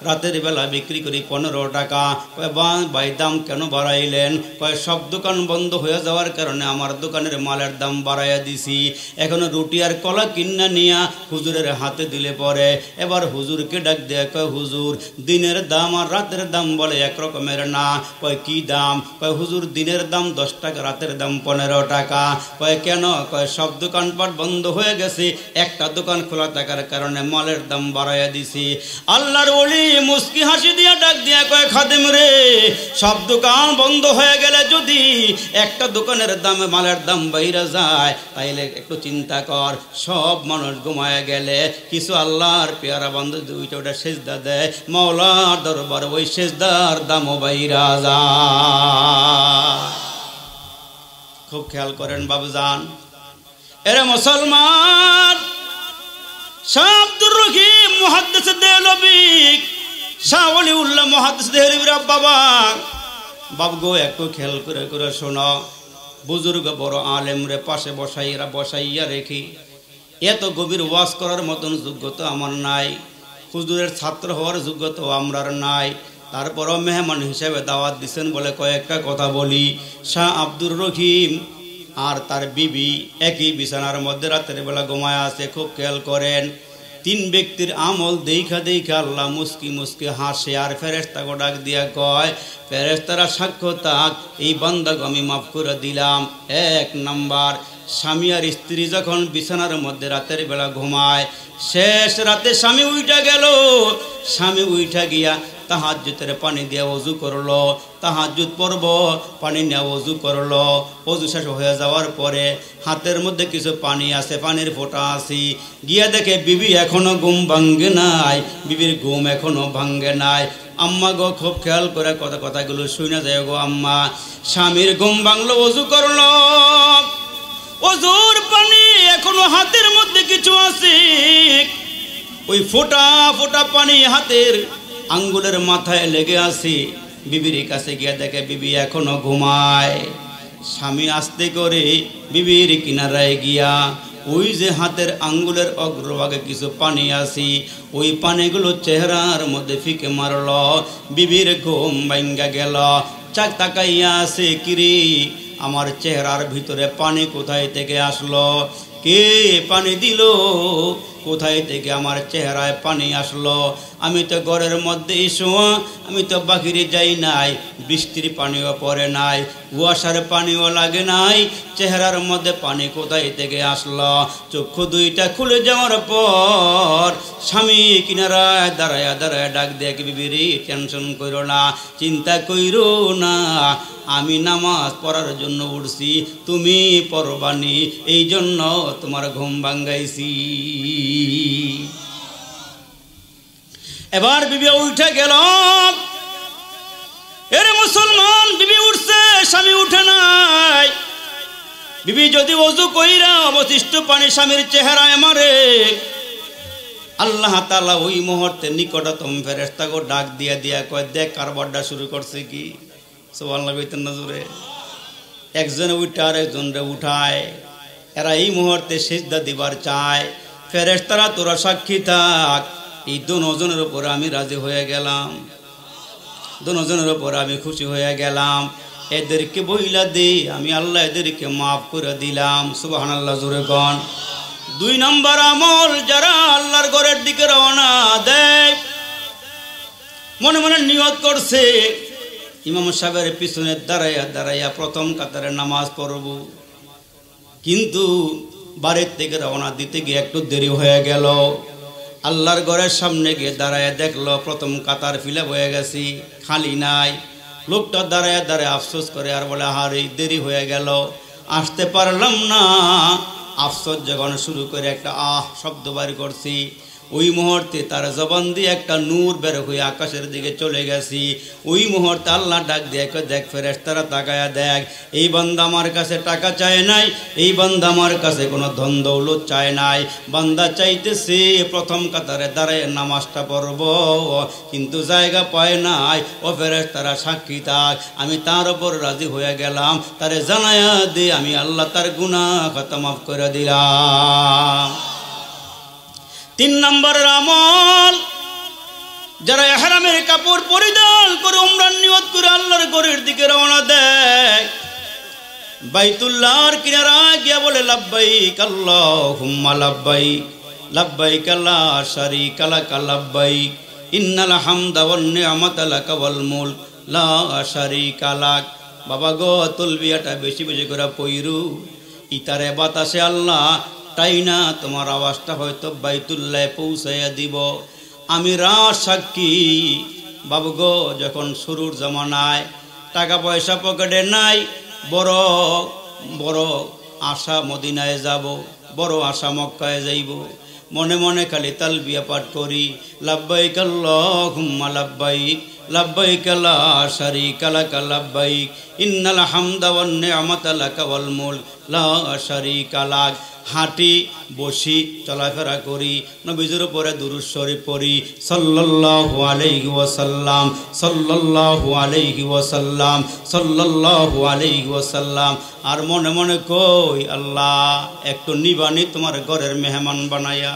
রাতের বেলা বিক্রি করি 15 টাকা। কয় ভাই দাম কেন বাড়াইলেন? কয় সব দোকান বন্ধ হয়ে যাওয়ার কারণে আমার দোকানের মালের দাম বাড়াইয়া দিছি, এখন রুটি আর কলা কিনা নিয়া হুজুরের হাতে দিলে পরে এবার হুজুরকে ডাক দেয়, কয় হুজুর দিনের দাম আর রাতের দাম বলে এক রকমের না। কয় কি দাম? কয় হুজুর দিনের দাম 10 টাকা, রাতের দাম 15 টাকা। কয় কেন? কয় সব দোকানপাট বন্ধ হয়ে গেছে, একটা দোকান খোলা থাকার কারণে মালের দাম বাড়াইয়া দিছি। আল্লাহর ওলি মুস্কি হাসি দিয়া ডাক দিয়া কয়, খাদেম রে সব দোকান বন্ধ হয়ে গেলে যদি একটা দোকানের দামে মালের দাম বাইরে যায়, তাইলে একটু চিন্তা কর, সব মানুষ ঘুমায় গেলে কিছু আল্লাহর পেয়ারা বান্দা 2টা সেজদা দেয়, মাওলার দরবার ওই সেজদার দামও বাইরা যায়। খুব খেয়াল করেন বাবুজান। এরে মুসলমান, শাহ আব্দুর রহিম মুহাদ্দিস দেহলভী, শাহ ওলিউল্লাহ মুহাদ্দিস দেহলভীর বাবা গো একটু খেয়াল করে শোনো। বুজুর্গ বড় আলেম রে পাশে বসাইয়া রেখি, এত গভীর ওয়াজ করার মতন যোগ্যতা আমার নাই, হুজুরের ছাত্র হওয়ার যোগ্যতাও আমরার নাই। তারপরও মেহমান হিসেবে দাওয়াত দিচ্ছেন বলে কয়েকটা কথা বলি। শাহ আব্দুর রহিম আর তার বিবি একই বিছানার মধ্যে রাতের বেলা ঘুমায় আছে। খুব খেয়াল করেন, 3 ব্যক্তির আমল দেখা আল্লাহ মুস্কি হাসে আর ফেরেশতাকে ডাক দিয়া কয়, ফেরেশতারা সাক্ষ্য থাক, এই বান্দাকে আমি মাফ করে দিলাম। 1 নাম্বার, স্বামী আর স্ত্রী যখন বিছানার মধ্যে রাতের বেলা ঘুমায়, শেষ রাতে স্বামী উইঠা গিয়া তাহাজ্জুদের পানি দিয়ে ওযু করলো, তাহাজ্জুদ পড়ব, পানি নিয়ে ওযু করলো। ওযু শেষ হয়ে যাওয়ার পরে হাতের মধ্যে কিছু পানি আছে, পানির ফোঁটা আছে, গিয়া দেখে বিবি এখনো ঘুম ভাঙ্গে নাই, বিবির ঘুম এখনো ভাঙ্গে নাই। আম্মা গো খুব খেয়াল করে কথাগুলো শুনে যায় গো আম্মা। স্বামীর ঘুম ভাঙলো, ওযু করলো, ওযুর পানি এখনো হাতের মধ্যে কিছু আছে, ওই ফোঁটা পানি হাতের আঙ্গুলের মাথায় লেগে আছে। বিবির কাছে গিয়ে দেখে বিবি এখনো ঘুমায়। স্বামী আস্তে করে বিবির কিনারায় গিয়া ওই যে হাতের আঙ্গুলের অগ্রভাগে কিছু পানি আছে, ওই পানিগুলো চেহারার মধ্যে ফিকে মারল। বিবির ঘুম ভাঙ্গা গেল, চাক তাকাইয়া আছে, কিরে আমার চেহারার ভিতরে পানি কোথায় থেকে আসলো? কে পানি দিল? কোথায় থেকে আমার চেহারায় পানি আসলো? আমি তো ঘরের মধ্যেই শোয়া, আমি তো বাহিরে যাই নাই, বৃষ্টির পানিও পড়ে নাই, কুয়াশার পানিও লাগে নাই, চেহারার মধ্যে পানি কোথায় থেকে আসলো? চক্ষু দুইটা খুলে যাওয়ার পর স্বামী কিনারায় দাঁড়ায়া দাঁড়ায় ডাক দেখ, বিবিরি টেনশন করো না, চিন্তা কইরো না, আমি নামাজ পড়ার জন্য উঠছি, তুমি পড়বানি, এই জন্য তোমার ঘুম ভাঙ্গাইছি। এবার বিবি উঠে গেল। এরে মুসলমান, বিবি উঠছে, স্বামী উঠে নাই। বিবি যদি ওযু কইরা অবশিষ্ট পানি স্বামীর চেহারায় মারে, আল্লাহ তাআলা ওই মুহূর্তে নিকটতম ফেরেশতাকে ডাক দিয়া দিয়া কয়, দেখ কারবারটা শুরু করছে কি। সুবহানাল্লাহ কইতেন না জোরে? একজনে উঠে আর একজনরে উঠায়, এরা এই মুহূর্তে সিজদা দিবার চায়। ফেরেশতারা তোরা সাক্ষী থাক, এই দুজনের উপরে আমি রাজি হয়ে গেলাম, দুজনের উপরে আমি খুশি হয়ে গেলাম, এদেরকে বইলা দে আমি আল্লাহ এদেরকে মাফ করে দিলাম। সুবহানাল্লাহ জোরে কোন। 2 নম্বর আমল, যারা আল্লাহর ঘরের দিকে রওনা দেয়, মনে মনে নিয়ত করছে ইমাম সাহেবের পিছনে দাঁড়াইয়া দাঁড়াইয়া প্রথম কাতারে নামাজ পড়ব, কিন্তু বাড়ির থেকে রওনা দিতে গিয়ে একটু দেরি হয়ে গেল। আল্লাহর ঘরের সামনে গিয়ে দাঁড়ায় দেখলো প্রথম কাতার ফিলে হয়ে গেছি, খালি নাই। লোকটা দাঁড়ায় দাঁড়ায় আফসোস করে আর বলে, আরে দেরি হয়ে গেল, আসতে পারলাম না। আফসোস যখন শুরু করে একটা শব্দ বাড়ি করছি, ওই মুহূর্তে তার জবান দিয়ে একটা নূর বের হয়ে আকাশের দিকে চলে গেছি। ওই মুহূর্তে আল্লাহ ডাক দিয়ে দেখ ফেরেশতারা তাকায়া দেখ, এই বান্দা আমার কাছে টাকা চায় নাই, এই বান্দা আমার কাছে কোনো ধন দৌলত চায় নাই, বান্দা চাইতেছে প্রথম কাতারে দাঁড়ায় নামাজটা পড়ব, কিন্তু জায়গা পায় নাই। ও ফেরেশতারা সাক্ষী থাক, আমি তার উপর রাজি হয়ে গেলাম, তারে জানায়া দে আমি আল্লাহ তার গুনাহ খাতা মাফ করে দিলাম। 3 নম্বরের আমল, যারা ইহরামের কাপড় পরিধান করে উমরার নিয়ত করে আল্লাহর ঘরের দিকে রওনা দেয়, বাইতুল্লাহর কিনারা গিয়া বলে, লাব্বাইক আল্লাহুম্মা লাব্বাইক, লাব্বাইক লা শারীকা লাক লাব্বাইক, ইন্নাল হামদা ওয়ান নি'মাতা লাকা ওয়াল মুলক লা শারীকা লাক। বাবা গো, তলবিয়াটা বেশি বেশি করে পইরু, ইতারে বাতাসে আল্লাহ তাই না তোমার আওয়াজটা হয়তো বাইতুল্লাহে পৌঁছাইয়া দিব। আমি রাত সাক্ষী বাবু গো, যখন শুরুর জামানায় টাকা পয়সা পকেটে নাই, বড় বড় আশা মদিনায় যাব, বড় আশা মক্কায় যাইব, মনে মনে খালি তালবিয়া পাঠ করি, লাব্বাইক আল্লাহুম্মা লাব্বাইক, লাব্বাইক লা শারীকা লাক লাব্বাইক, ইন্নাল হামদা ওয়ান নি'মাতা লাকা ওয়াল মুলক লা শারীকা লাক। হাঁটি বসি চলাফেরা করি, নবীজির উপরে দুরূদ শরীফ পড়ি, সাল্লাল্লাহু আলাইহি ওয়াসাল্লাম, সাল্লাল্লাহু আলাইহি ওয়াসাল্লাম, সাল্লাল্লাহু আলাইহি ওয়াসাল্লাম। আর মনে মনে কই, আল্লাহ একটু নিবানি তোমার ঘরের মেহমান বানায়া।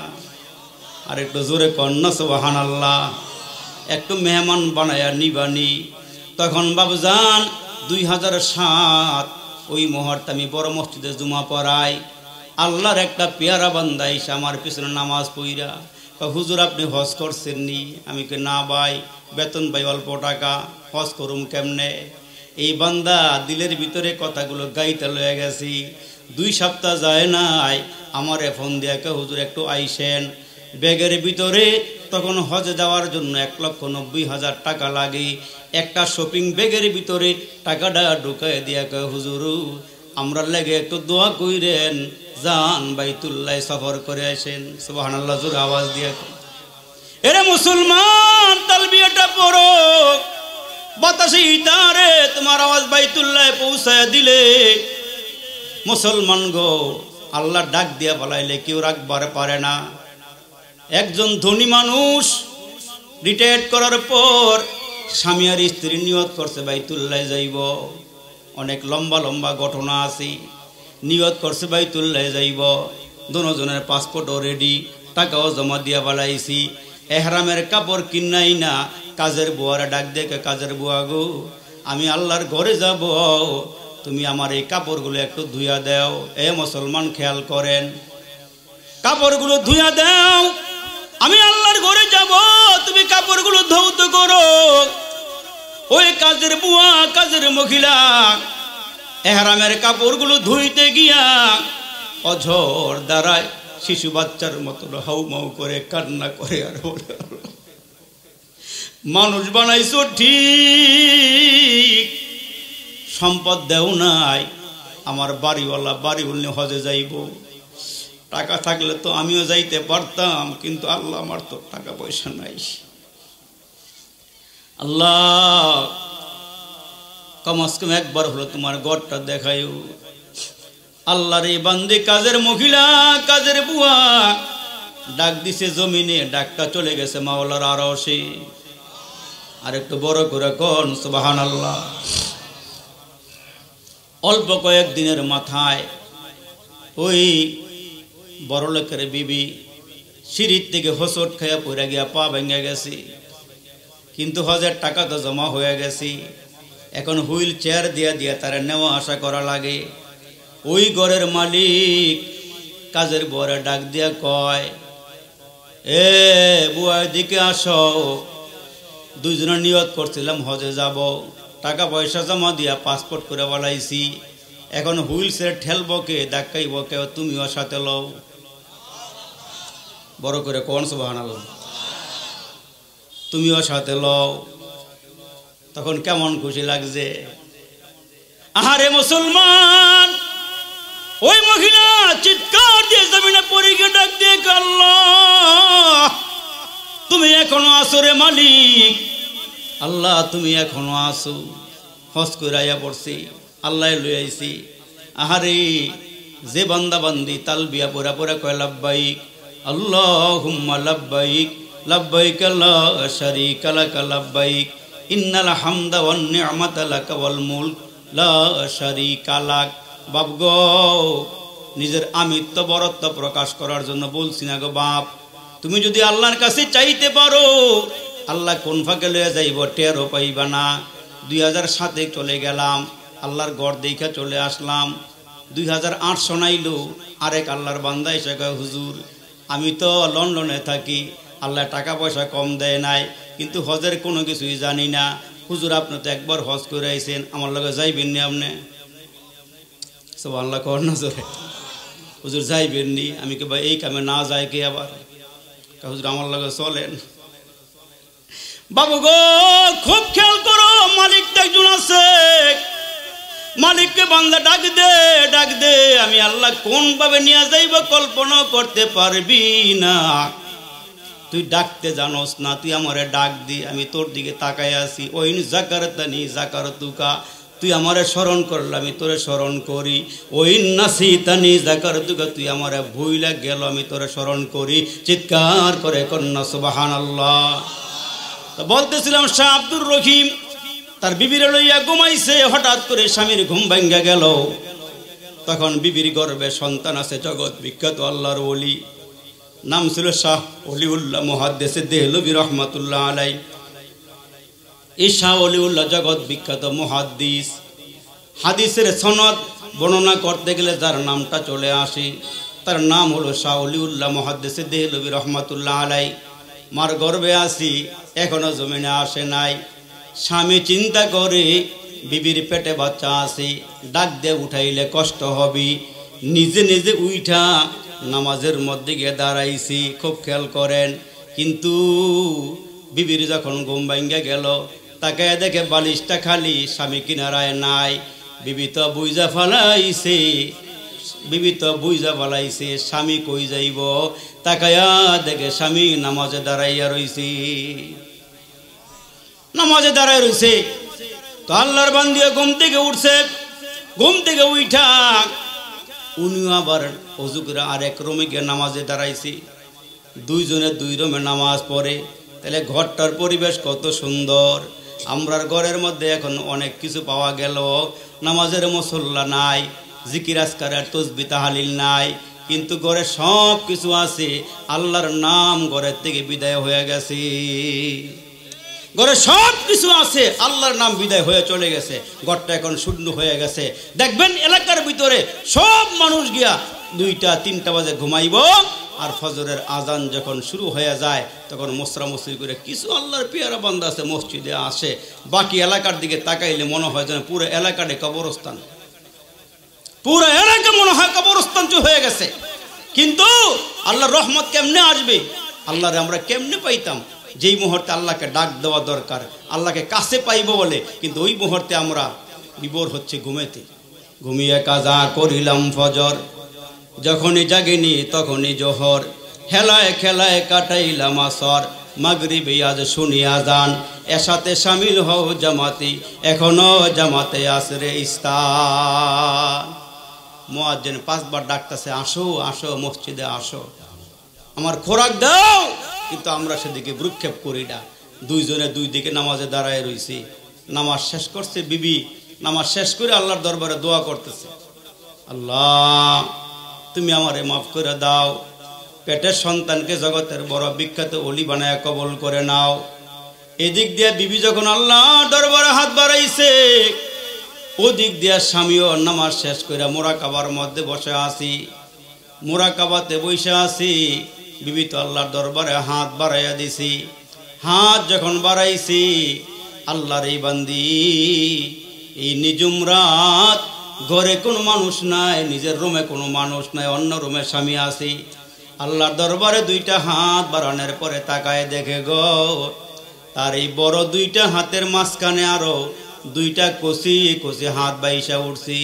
আর একটু জোরে কন্না সুবহানাল্লাহ, একটু মেহমান বানায়া নিবানি। তখন বাবুজান 2007 ওই মুহূর্তে আমি বড় মসজিদে জুমা পড়াই। আল্লাহর একটা পেয়ারা বান্দা এসে আমার পিছনে নামাজ পড়া, হুজুর আপনি হজ করছেন নি? আমি কে না ভাই, বেতন পাই অল্প টাকা, হজ করুম কেমনে? এই বান্দা দিলের ভিতরে কথাগুলো গাইতে লয়ে গেছি। 2 সপ্তাহ যায় নাই, আমারে ফোন দিয়ে কে হুজুর একটু আইসেন। ব্যাগের ভিতরে তখন হজে যাওয়ার জন্য 1,90,000 টাকা লাগে। একটা শপিং ব্যাগের ভিতরে টাকাটা ঢুকাই দিয়া কে হুজুর আমরা লেগে একটু দোয়া কইরেন, যান বাইতুল্লাহ সফর করে আসেন। সুবহানাল্লাহ জোরে আওয়াজ দিয়ে। এরে মুসলমান, তালবিয়াটা পড়ো, বাতাসে ইতারে তোমার আওয়াজ বাইতুল্লাহ পৌঁছায় দিলে। মুসলমান গো, আল্লাহ ডাক দিয়া বলাইলে কেউ রাখবার পারে না। একজন ধনী মানুষ রিটায়ার্ড করার পর স্বামী আর স্ত্রী নিয়ত করছে বাইতুল্লাহ যাইব। অনেক লম্বা লম্বা ঘটনা আছে। নিয়ত করছে বাইতুল্লাহ যাইব, দুজনের পাসপোর্টও রেডি, টাকাও জমা দিয়া বালাইছি। এহরামের কাপড় কিনাই না, কাজের বুয়ারা ডাক দেখে, কাজের বুয়া গো আমি আল্লাহর ঘরে যাব, তুমি আমার এই কাপড়গুলো একটু ধুইয়া দাও। এ মুসলমান খেয়াল করেন, কাপড়গুলো ধুইয়া দাও, আমি আল্লাহর ঘরে যাব, তুমি কাপড়গুলো ধৌত করো। ওই কাজের বুয়া, কাজের মহিলা এহরামের কাপড়গুলো ধুইতে গিয়া অঝর দ্বারায় শিশু বাচ্চার মতো হাউমাউ করে কান্না করে আর বলে, মানুষ বানাইছো ঠিক, সম্পদ দেও নাই, আমার বাড়িওয়ালা বাড়ি উল্লে হজে যাইব, টাকা থাকলে তো আমিও যাইতে পারতাম, কিন্তু আল্লাহ আমার তো টাকা পয়সা নাই। আল্লাহ কমস কম একবার হলো তোমার ঘরটা দেখাইও। আল্লাহর এই বান্দি কাজের মহিলা, কাজের বুয়া ডাক দিছে জমিনে, ডাকটা চলে গেছে মাওলার আরশে। আর একটু বড় করে কোন সুবহানাল্লাহ। অল্প কয়েক দিনের মাথায় ওই বড় লোকের বিবি সিঁড়ির থেকে হোঁচট খেয়ে পড়ে গিয়া পা ভেঙে গেছে, কিন্তু হজের টাকা তো জমা হয়ে গেছে। এখন হুইল চেয়ার দিয়া দিয়া তারা নেওয়া আসা করা লাগে। ওই ঘরের মালিক কাজের বুয়ারে ডাক দিয়া কয়, এ বুয়া দিকে আসো, দুইজনে নিয়ত করছিলাম হজে যাব, টাকা পয়সা জমা দিয়া পাসপোর্ট করে বলাইছি, এখন হুইল চেয়ার ঠেলবো কে, ধাক্কাইব কে, তুমিও সাথে লও। বড় করে কোন সুবহানাল্লাহ। তুমিও সাথে লও। তখন কেমন খুশি লাগছে। আহারে মুসলমান, ওই মহিলা চিৎকার দিয়ে জমিনে পড়ে গিয়ে ডাক দিয়ে, আল্লাহ তুমি এখনো আসো রে মালিক, আল্লাহ তুমি এখনো আসো। হজ করে আইয়া পড়ছি, আল্লাহ লই আইছি। আহারে যে বান্দা বান্দি তালবিয়া পড়া পড়া কয় লাব্বাইক আল্লাহুম্মা লাব্বাইক লাব্বাইক লা শারীকা লাক লাব্বাইক ইন্নাল হামদা ওয়ান নি'মাতা লাক ওয়াল মুলক লা শারীকা লাক। বাপ গো, নিজের আমিত্ব বরত্ব প্রকাশ করার জন্য বলছি না গো বাপ। তুমি যদি আল্লাহর কাছে চাইতে পারো, আল্লাহ কোন ফাঁকে লয়ে যাইব টেরও পাইবা না। 2007 চলে গেলাম, আল্লাহর গড় দেখা চলে আসলাম। 2008 শোনাইলো, আরেক আল্লাহর বান্দা এসে কয়, হুজুর আমি তো লন্ডনে থাকি, আল্লাহ টাকা পয়সা কম দেয় নাই, কিন্তু হজের কোনো কিছুই জানি না। হুজুর আপনি তো একবার হজ করে আইছেন, আমার লগে যাইবেন নি আপনি? সুবহানাল্লাহ কর না জোরে। হুজুর যাইবেন নি? আমি কে ভাই এই কামে না যায় কে আবার? হুজুর আমার লগে চলেন। বাবু গো খুব খেয়াল করো, মালিক তো একজন আছে, মালিককে বান্দা ডাক দে, ডাক দে। আমি আল্লাহ কোন ভাবে নিয়ে যাইব কল্পনা করতে পারবি না। তুই ডাকতে জানোস না, তুই আমারে ডাক দি, আমি তোর দিকে তাকায় আছি। ওইন জাকারতানি জাকারতুকা, তুই আমারে স্মরণ করলে আমি তোরে স্মরণ করি। ওইন নাসিতানি জাকারতুকা, তুই আমারে ভুইলা গেল আমি তোরে স্মরণ করি। চিৎকার করে কন্যা সুবহানাল্লাহ। তো বলতেছিলাম শাহ আব্দুর রহিম তার বিবির লইয়া ঘুমাইছে, হঠাৎ করে স্বামীর ঘুম ভাঙ্গা গেল। তখন বিবির গর্ভে সন্তান আছে, জগৎ বিখ্যাত আল্লাহর ওলি, নাম ছিল শাহ ওলিউল্লাহ মুহাদ্দিস দেহলভী রহমাতুল্লাহ আলাই। এই শাহ ওলিউল্লাহ জগৎ বিখ্যাত মুহাদ্দিস। হাদিসের সনদ বর্ণনা করতে গেলে যার নামটা চলে আসে তার নাম হলো শাহ ওলিউল্লাহ মুহাদ্দিস দেহলভী রহমাতুল্লাহ আলাই। মার গর্ভে আসি, এখনো জমিনে আসে নাই। স্বামী চিন্তা করে বিবির পেটে বাচ্চা আছে, ডাক দিয়ে উঠাইলে কষ্ট হবে, নিজে নিজে উঠা নামাজের মধ্যে গিয়ে দাঁড়াইছি। খুব খেয়াল করেন। কিন্তু বিবির যখন ঘুম ভাঙ্গা গেল, তাকে দেখে বালিশটা খালি, স্বামী কিনারায় নাই। বিবি তো বুঝা ফালাইছে, বিবি তো বুঝা ফালাইছে স্বামী কই যাইব। তাকায়া দেখে স্বামী নামাজে দাঁড়াইয়া রইছে, নামাজে দাঁড়ায় রইছে। তো আল্লাহর বান্দিয়া ঘুম থেকে উঠছে, ঘুম থেকে উঠা উনিও আবার অজু করে আরেক রুমে গিয়ে নামাজে দাঁড়াইছি। দুইজনে দুই রুমে নামাজ পড়ে। তাহলে ঘরটার পরিবেশ কত সুন্দর। আমরার ঘরের মধ্যে এখন অনেক কিছু পাওয়া গেল, নামাজের মুসল্লা নাই, জিকির আজকারের তসবিহ তাহলিল নাই, কিন্তু ঘরে সব কিছু আছে। আল্লাহর নাম ঘরের থেকে বিদায় হয়ে গেছে। ঘরে সব কিছু আছে, আল্লাহর নাম বিদায় হয়ে চলে গেছে, ঘরটা এখন শূন্য হয়ে গেছে। দেখবেন এলাকার ভিতরে সব মানুষ গিয়া 2টা-3টা বাজে ঘুমাইব, আর ফজরের আজান যখন শুরু হয়ে যায় তখন মোসরামসরি করে কিছু আল্লাহর পেয়ারা বান্দা আছে মসজিদে আসে। বাকি এলাকার দিকে তাকাইলে মনে হয় যেন পুরো এলাকাটা কবরস্থান, পুরো এলাকা মনে হয় কবরস্থান হয়ে গেছে। কিন্তু আল্লাহর রহমত কেমনে আসবে, আল্লাহরে আমরা কেমনে পাইতাম? যেই মুহূর্তে আল্লাহকে ডাক দেওয়া দরকার, আল্লাহকে কাছে পাইব বলে, কিন্তু ওই মুহূর্তে আমরা বিভোর হচ্ছে ঘুমেতে। ঘুমিয়ে কাজা করিলাম ফজর, যখনই জাগিনি তখনই জোহর, হেলায় খেলায় কাটাইলাম আসর, মাগরিবে আজ শুনিয়া যান, এসাতে শামিল হও জামাতি, এখনো জামাতে আসরে ইস্তান। মুয়াজ্জিন 5 বার ডাকতেছে, আসো আসো মসজিদে আসো, আমার খোরাক দাও, কিন্তু আমরা সেদিকে ভ্রুক্ষেপ করি না। 2 জনে 2 দিকে নামাজে দাঁড়ায় রইছি। নামাজ শেষ করছে বিবি, নামাজ শেষ করে আল্লাহর দরবারে দোয়া করতেছে, আল্লাহ তুমি আমারে মাফ করে দাও, পেটের সন্তানকে জগতের বড় বিখ্যাত ওলি বানায় কবল করে নাও। এদিক দিয়ে বিবি যখন আল্লাহর দরবারে হাত বাড়াইছে, ওদিক দিয়ে স্বামীও নামাজ শেষ করে মোরাকাবার মধ্যে বসে আছি। মোরাকাবাতে বসে আছি, বিবি তো আল্লাহর দরবারে হাত বাড়াইয়া দিছি। হাত যখন বাড়াইছি, আল্লাহর এই বান্দি, এই নিজুম রাত, ঘরে কোনো মানুষ নাই, নিজের রুমে কোনো মানুষ নাই, অন্য রুমে স্বামী আছি। আল্লাহর দরবারে 2টা হাত বাড়ানোর পরে তাকায় দেখে গো, তার এই বড় 2টা হাতের মাঝখানে আরো 2টা কচি কচি হাত বাইসা উঠছি।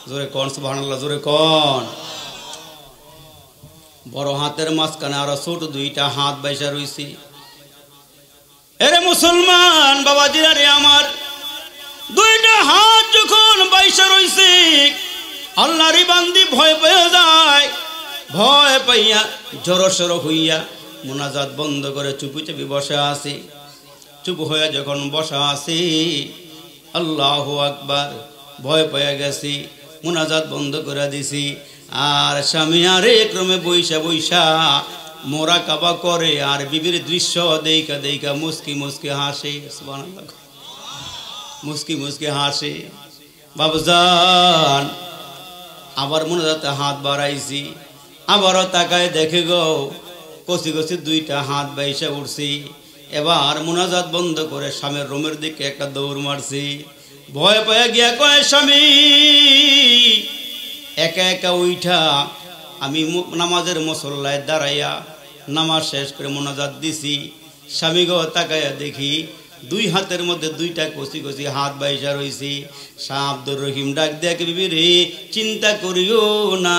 জোরে কোন সুবহানাল্লাহ, জোরে কোন। বড় হাতের মাঝখানে আরো ছোট 2টা হাত বাইসা রইছি। এরে মুসলমান বাবাজিরা রে আমার, 2টা হাত যখন বাইসা রইছে, আল্লাহরই বান্দি ভয় পেয়ে যায়। ভয় পাইয়া জড়সড় হইয়া মুনাজাত বন্ধ করে চুপি চুপি বসে আছি। চুপ হয়ে যখন বসা আছি, আল্লাহু আকবার, ভয় পেয়ে গেছি, মুনাজাত বন্ধ করে দিছি। আর স্বামী আরে ক্রমে বৈশা বৈশা মোরাকাবা করে, আর বিবির দৃশ্য দেইকা দেইকা মুস্কি মুস্কি হাসে। সুবহানাল্লাহ, মুস্কি মুস্কি হাসে। বাবজান আবার মুনাজাতে হাত বাড়াইছি, আবারও তাকায় দেখে গো, কচি কচি 2টা হাত বাইসা উঠছি। এবার মুনাজাত বন্ধ করে স্বামীর রুমের দিকে একটা দৌড় মারছি। ভয় পেয়ে গিয়া কয়, স্বামী একা একা উঠা আমি নামাজের মুসল্লায় দাঁড়াইয়া নামাজ শেষ করে মুনাজাত দিছি। স্বামী গো তাকাইয়া দেখি 2 হাতের মধ্যে 2টা কচি কচি হাত বাইসা রইছি। শাহ আব্দুর রহিম ডাক দেখে, বিবি রে চিন্তা করিও না,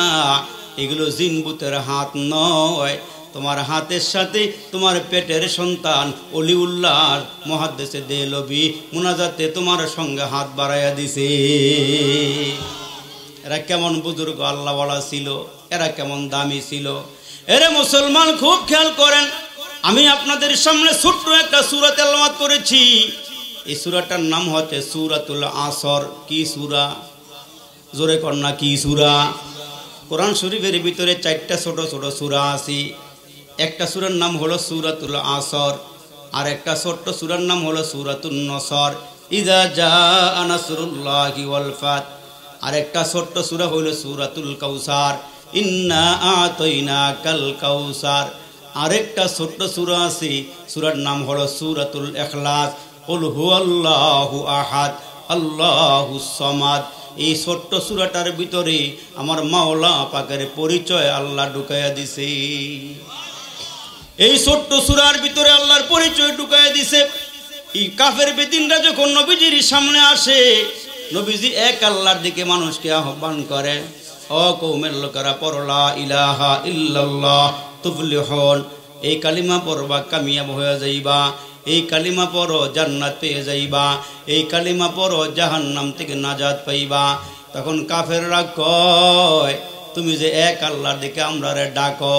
এগুলো জিনবুতের হাত নয়, তোমার হাতের সাথে তোমার পেটের সন্তান অলিউল্লাহ মুহাদ্দিসে দেহলভী মুনাজাতে তোমার সঙ্গে হাত বাড়াইয়া দিছে। এরা কেমন বুজুর্গ আল্লাহওয়ালা ছিল, এরা কেমন দামি ছিল। এরে মুসলমান খুব খেয়াল করেন, আমি আপনাদের সামনে ছোট্ট একটা সূরা তেলাওয়াত করেছি। এই সূরাটার নাম হচ্ছে সূরাতুল আসর। কি সূরা? জোরে কন্যা কি সূরা? কোরআন শরীফের ভিতরে 4টা ছোট ছোট সূরা আছে। একটা সূরার নাম হলো সূরাতুল আসর, আর একটা ছোট্ট সূরার নাম হলো সূরাতুন নসর, ইযা জাআ নাসরুল্লাহি ওয়াল ফাত। আর একটা ছোট্ট সূরা হলো সূরাতুল কাউসার, ইন্না আতাইনাকাল কাউসার। আরেকটা ছোট্ট সূরা আছে, সূরার নাম হলো সূরাতুল ইখলাস, কুল হুয়াল্লাহু আহাদ আল্লাহুস সামাদ। এই ছোট্ট সূরাটার ভিতরে আমার মাওলা পাকের পরিচয় আল্লাহ ঢুকাইয়া দিছে। এই ছোট্ট সূরার ভিতরে আল্লাহর পরিচয় ঢুকাইয়া দিছে। এই কাফের বেদিনরা যখন নবীজির সামনে আসে, নবীজি এক আল্লাহর দিকে মানুষকে আহ্বান করে, ও কওমের লোকেরা, পড়ো লা ইলাহা ইল্লাল্লাহ তুফলিহুন। এই কালিমা পড়বা কামিয়াব হয়ে যাইবা, এই কালিমা পড়ো জান্নাত পেয়ে যাইবা, এই কালিমা পড়ো জাহান্নাম থেকে নাজাত পাইবা। তখন কাফেররা কয়, তুমি যে এক আল্লাহর দিকে আমরা রে ডাকো,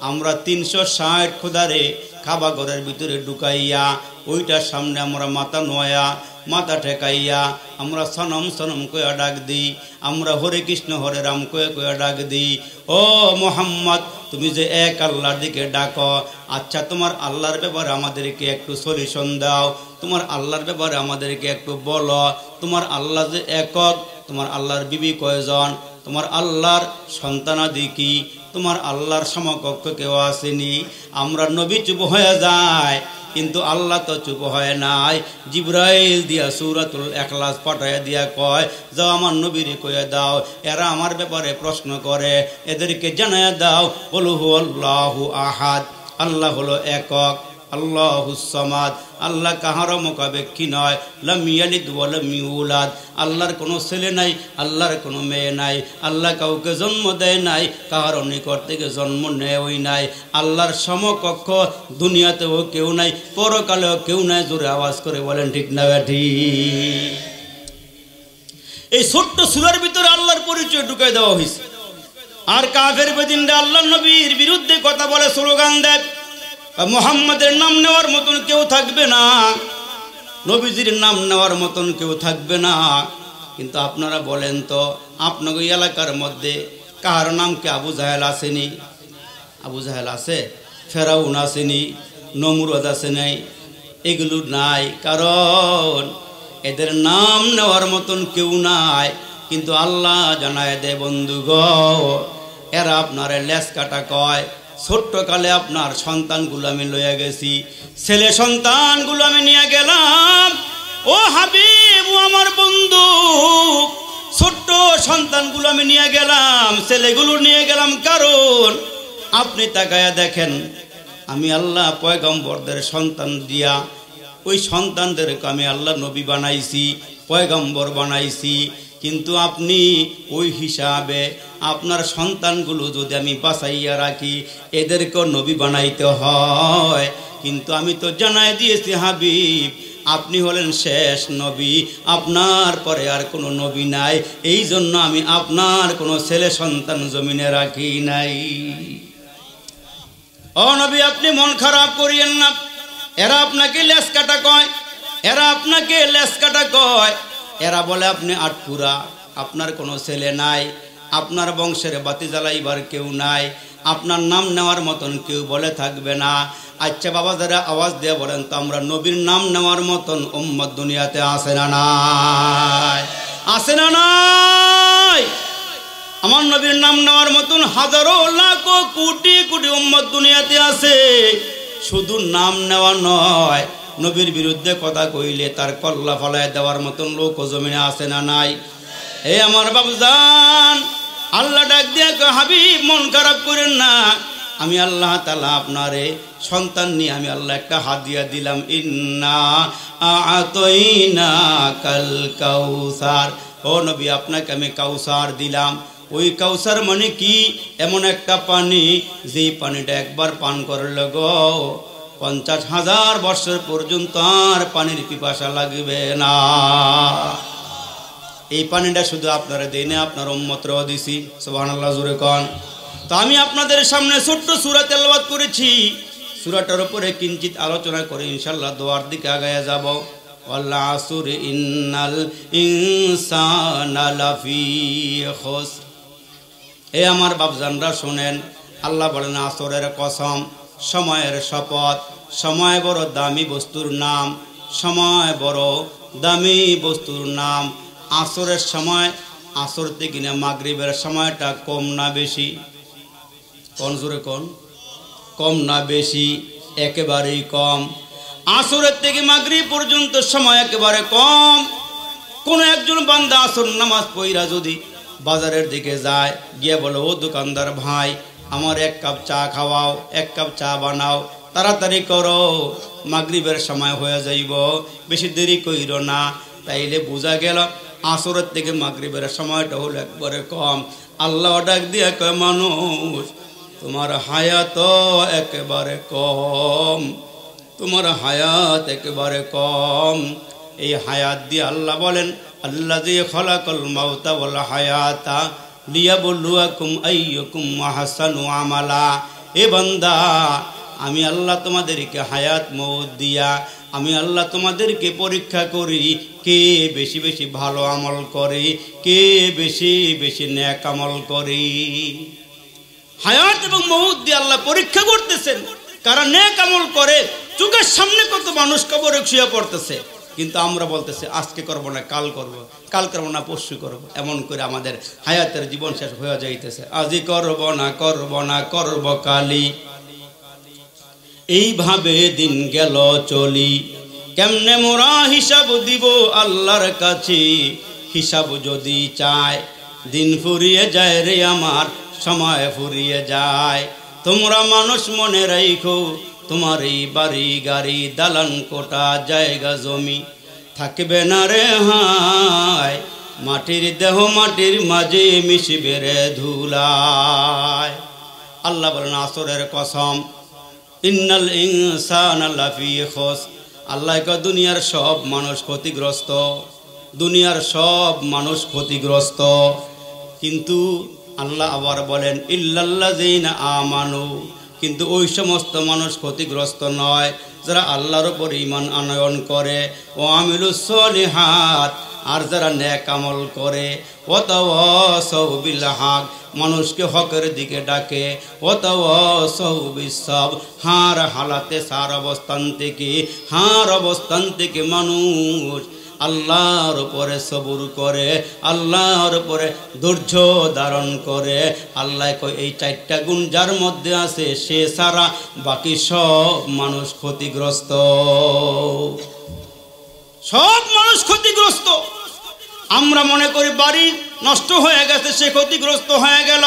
আমরা 360 খোদারে খাবা ঘরের ভিতরে ঢুকাইয়া ওইটার সামনে আমরা মাথা নোয়া মাথা ঠেকাইয়া আমরা সনম সনম কয়া ডাক দিই, আমরা হরে কৃষ্ণ হরে রাম কয়া কয়া ডাক দিই। ও মোহাম্মদ তুমি যে এক আল্লাহর দিকে ডাকো, আচ্ছা তোমার আল্লাহর ব্যাপারে আমাদেরকে একটু সলিউশন দাও, তোমার আল্লাহর ব্যাপারে আমাদেরকে একটু বলো, তোমার আল্লাহ যে একক, তোমার আল্লাহর বিবি কয়জন, তোমার আল্লাহর সন্তানাদি কি, তোমার আল্লাহর সমকক্ষ কেউ আসেনি। আমরা নবী চুপ হয়ে যায়, কিন্তু আল্লাহ তো চুপ হয় নাই। জিব্রাইল দিয়া সূরাতুল ইখলাস পাঠায় দিয়া কয়, যাও আমার নবীরে কয়ে দাও, এরা আমার ব্যাপারে প্রশ্ন করে, এদেরকে জানায় দাও, বলু আল্লাহু আহাদ, আল্লাহ হলো একক, আল্লাহুস সামাদ, আল্লাহ কাহারও মোকাবেক্ষী নয়, লাম ইয়ালিদ ওয়া লাম ইউলাদ, আল্লাহর কোনো ছেলে নাই, আল্লাহর কোনো মেয়ে নাই, আল্লাহ কাউকে জন্ম দেয় নাই, কাহারও নিকট থেকে জন্ম নেওই নাই, আল্লাহর সমকক্ষ দুনিয়াতেও কেউ নাই, পরকালেও কেউ নাই। জোরে আওয়াজ করে বলেন ঠিক না ঠিক? এই ছোট্ট সূরার ভিতরে আল্লাহর পরিচয় ঢুকাই দেওয়া হয়েছে। আর কাফের বেদিনরা আল্লাহর নবীর বিরুদ্ধে কথা বলে, স্লোগান দেয়, মুহাম্মাদের নাম নেওয়ার মতন কেউ থাকবে না, নবীজির নাম নেওয়ার মতন কেউ থাকবে না। কিন্তু আপনারা বলেন তো, আপনাকে এলাকার মধ্যে কার নাম কি আবু জাহেল আসেনি? আবু জাহেল আছে, ফেরাউন আসেনি, নমরুদ আছে নাই? এগুলো নাই, কারণ এদের নাম নেওয়ার মতন কেউ নাই। কিন্তু আল্লাহ জানায় দে, বন্ধুগণ, এরা আপনার লেজ কাটা কয়। ছোট্টকালে আপনার সন্তানগুলো আমি লইয়া গেছি, ছেলে সন্তানগুলো আমি নিয়ে গেলাম। ও হাবিব, ও আমার বন্ধু, ছোট্ট সন্তানগুলো আমি নিয়ে গেলাম, ছেলেগুলো নিয়ে গেলাম, কারণ আপনি তাকায়া দেখেন, আমি আল্লাহ পয়গম্বরদের সন্তান দিয়া ওই সন্তানদেরকে আমি আল্লাহ নবী বানাইছি, পয়গম্বর বানাইছি। কিন্তু আপনি ওই হিসাবে আপনার সন্তানগুলো যদি আমি বাঁচাইয়া রাখি, এদেরকেও নবী বানাইতে হয়। কিন্তু আমি তো জানাই দিয়েছি হাবিব, আপনি হলেন শেষ নবী, আপনার পরে আর কোনো নবী নাই, এই জন্য আমি আপনার কোনো ছেলে সন্তান জমিনে রাখি নাই। ও নবী, আপনি মন খারাপ করিয়েন না, এরা আপনাকে লেজ কাটা কয়, এরা আপনাকে লেজ কাটা কয়। এরা বলে আপনি আটপুরা, আপনার কোনো ছেলে নাই, আপনার বংশের বাতি জ্বালাইবার কেউ নাই, আপনার নাম নেওয়ার মতন কেউ বলে থাকবে না। আচ্ছা বাবা, যারা আওয়াজ দিয়ে বলেন তো, আমরা নবীর নাম নেওয়ার মতন উম্মত দুনিয়াতে আছে না নাই? আছে না নাই? আমার নবীর নাম নেওয়ার মতন হাজারো লাখো কোটি কোটি উম্মত দুনিয়াতে আছে। শুধু নাম নেওয়া নয়, নবীর বিরুদ্ধে কথা কইলে তার কল্লা ফলায় দেওয়ার মতন লোক জমিনে আছে না নাই? এই আমার বাবুজান, আল্লাহ ডাক দিয়ে কয়, হাবিব মন খারাপ করেন না, আমি আল্লাহ তাআলা আপনারে সন্তান নিয়ে আমি আল্লাহ একটা হাদিয়া দিলাম। ইন্না আ'তাইনাকাল কাউসার, ও নবী আপনাকে আমি কাউসার দিলাম। ওই কাউসার মানে কি? এমন একটা পানি, যেই পানিটা একবার পান করলে গো 50,000 বছর পর্যন্ত আর পানির পিপাসা লাগবে না। এই পানিটা শুধু আপনারা দেই না, আপনার উম্মতরাও দিছি। সুবহানাল্লাহ, জোরে কোন। তো আমি আপনাদের সামনে ছোট্ট সূরা তেলাওয়াত করেছি, সূরাটার উপরে কিঞ্চিত আলোচনা করে ইনশাআল্লাহ দোয়ার দিকে আগায়া যাব। ওয়াল আসর ইন্নাল ইনসানা লাফি খুসর। এ আমার বাপজানরা শোনেন, আল্লাহ বলেন আসরের কসম, সময়ের শপথ, সময় বড় দামি বস্তুর নাম, সময় বড় দামি বস্তুর নাম। আসরের সময়, আসর থেকে না মাগরিবের সময়টা কম না বেশি? কোন জোরে কোন? কম না বেশি? একেবারেই কম। আসরের থেকে মাগরিব পর্যন্ত সময় একেবারে কম। কোন একজন বান্দা আসর নামাজ পড়া যদি বাজারের দিকে যায়, গিয়ে বলে, ও দোকানদার ভাই, আমার 1 কাপ চা খাওয়াও, 1 কাপ চা বানাও, তাড়াতাড়ি করো, মাগরিবের সময় হয়ে যাইব, বেশি দেরি কইরো না। তাইলে বোঝা গেল আসরের থেকে মাগরিবের সময়টা হলো একবারে কম। আল্লাহ ডাক দিয়ে কয়, মানুষ তোমার হায়াত একেবারে কম, তোমার হায়াত একেবারে কম। এই হায়াত দিয়ে আল্লাহ বলেন, আল্লাযী খালাকাল মাউতা ওয়াল হায়াতা লিয়াবলুয়াকুম আইয়ুকুম আহসানু আমালা। এ বান্দা, আমি আল্লাহ তোমাদেরকে হায়াত মৌত দিয়া আমি আল্লাহ তোমাদেরকে পরীক্ষা করি, কে বেশি বেশি ভালো আমল করে, কে বেশি বেশি নেক আমল করে। হায়াত এবং মউত দিয়ে আল্লাহ পরীক্ষা করতেছেন। কারণ নেক আমল করে চোখের সামনে কত মানুষ কবরে শুয়ে পড়তেছে, কিন্তু আমরা বলতেছি আজকে করব না, কাল করব, কাল করব না, পরশু করব। এমন করে আমাদের হায়াতের জীবন শেষ হয়ে যাইতেছে। আজই করব না, করব না, করব কালি, এইভাবে দিন গেল চলি। কেমনে মোরা হিসাব দিব আল্লাহর কাছে, হিসাব যদি চায় দিন ফুরিয়ে যায় রে আমার, সময় ফুরিয়ে যায়। তোমরা মানুষ মনে রাখো, তোমার এই বাড়ি গাড়ি দালান কোটা জায়গা জমি থাকবে না রে হায়, মাটির দেহ মাটির মাঝে মিশবে রে ধুলায়। আল্লাহ বলেন আসরের কসম, ইন্নাল ইনসানা লাফি খুস। আল্লাহ কয় দুনিয়ার সব মানুষ ক্ষতিগ্রস্ত, দুনিয়ার সব মানুষ ক্ষতিগ্রস্ত। কিন্তু আল্লাহ আবার বলেন ইল্লাল্লাযীনা আমানু, কিন্তু ওই সমস্ত মানুষ ক্ষতিগ্রস্ত নয় যারা আল্লাহর উপর ঈমান আনয়ন করে, ও আমিলুস সলিহাত, আর যারা নেক আমল করে, ওয়া তাওয়াসাউ বিল হক, মানুষকে হকের দিকে ডাকে, ওয়া তাওয়াসাউ বিস সাবর, হার হালাতে সার অবস্থান থেকে, হার অবস্থান থেকে মানুষ আল্লাহর উপরে সবুর করে, আল্লাহর উপরে ধৈর্য ধারণ করে। আল্লাহ কয় এই চারটা গুণ যার মধ্যে আছে সে ছাড়া বাকি সব মানুষ ক্ষতিগ্রস্ত, সব মানুষ ক্ষতিগ্রস্ত। আমরা মনে করি বাড়ি নষ্ট হয়ে গেছে সে ক্ষতিগ্রস্ত হয়ে গেল,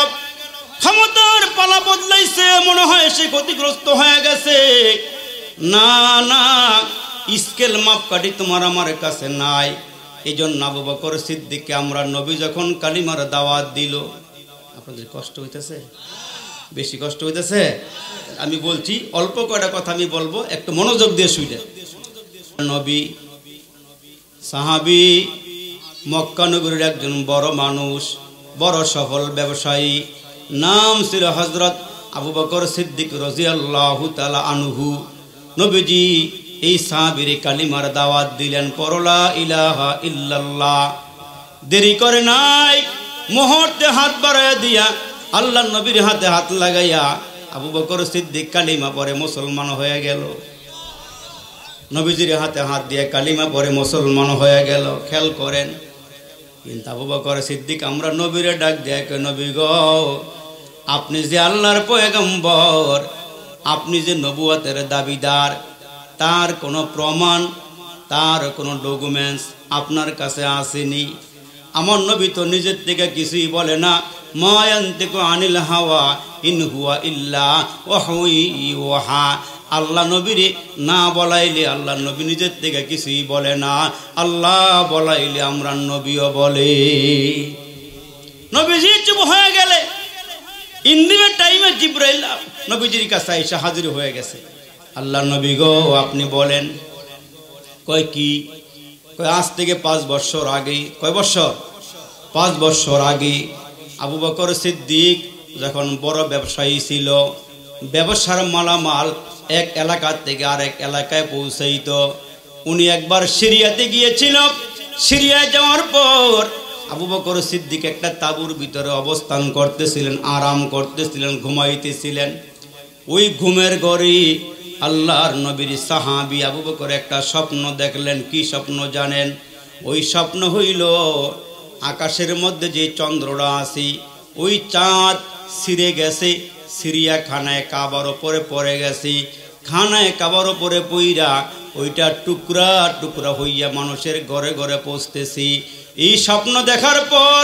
ক্ষমতার পালা বদলাইছে মনে হয় সে ক্ষতিগ্রস্ত হয়ে গেছে। না না, স্কেল মাপকাঠি তোমার আমার কাছে নাই। এই জন্য আবু বকর সিদ্দিককে আমরা নবী যখন কালিমার দাওয়াত দিল, আপনাদের কষ্ট হইতেছে, বেশি কষ্ট হইতেছে? আমি বলছি অল্প কয়টা কথা আমি বলবো, একটু মনোযোগ দিয়ে শুনে। নবী সাহাবী, মক্কা নগরীর একজন বড় মানুষ, বড় সফল ব্যবসায়ী, নাম ছিল হযরত আবু বকর সিদ্দিক রাদিয়াল্লাহু তাআলা আনহু। নবীজি এই সাহাবীর কালিমার দাওয়াত দিলেন, পরলা ইলাহা ইল্লাল্লাহ। দেরি করে নাই, মুহূর্তে হাত বাড়াইয়া দিয়া আল্লাহ নবীর হাতে হাত লাগাইয়া আবু বকর সিদ্দিক কালিমা পরে মুসলমান হয়ে গেল। নবীজির হাতে হাত দিয়ে কালিমা পরে মুসলমান হয়ে গেল। খেয়াল করেন, কিন্তু আবু বকর সিদ্দিক আমরা নবীরে ডাক দিয়ে, নবী গো, আপনি যে আল্লাহর পয়গম্বর, আপনি যে নবুয়তের দাবিদার, তার কোনো প্রমাণ, তার কোনো ডকুমেন্টস আপনার কাছে আসেনি। আমার নবী তো নিজের থেকে কিছুই বলে না, মা ইয়ানতিকু আনিল হাওয়া ইন হুয়া ইল্লা ওয়াহয়ু ইউহা। আল্লাহ নবীরে না বলাইলে আল্লাহ নবী নিজের থেকে কিছুই বলে না, আল্লাহ বলাইলে আমরা নবীও বলে। নবীজি চুপ হয়ে গেলে ইন্দিমের টাইমে জিবরাইল নবীজির কাছে এসে হাজির হয়ে গেছে। আল্লাহ নবী গো, আপনি বলেন। কয় কি? কয় আজ থেকে 5 বছর আগে। কয় বছর? 5 বছর আগে আবু বকর সিদ্দিক যখন বড় ব্যবসায়ী ছিল, ব্যবসার মালামাল এক এলাকা থেকে আরেক এলাকায় পৌঁছাইত। উনি একবার সিরিয়াতে গিয়েছিল। সিরিয়ায় যাওয়ার পর আবু বকর সিদ্দিক একটা তাঁবুর ভিতরে অবস্থান করতেছিলেন, আরাম করতেছিলেন, ঘুমাইতেছিলেন। ওই ঘুমের ঘরে আল্লাহর নবীর সাহাবী আবু বকর একটা স্বপ্ন দেখলেন। কি স্বপ্ন জানেন? ওই স্বপ্ন হইল আকাশের মধ্যে যে চন্দ্রটা আছে ওই চাঁদ ছিঁড়ে গেছে, সিরিয়া খানায় কাবার ওপরে পড়ে গেছে। খানায় কাবার ওপরে পইরা ওইটা টুকরা টুকরা হইয়া মানুষের ঘরে ঘরে পৌঁছতেছি। এই স্বপ্ন দেখার পর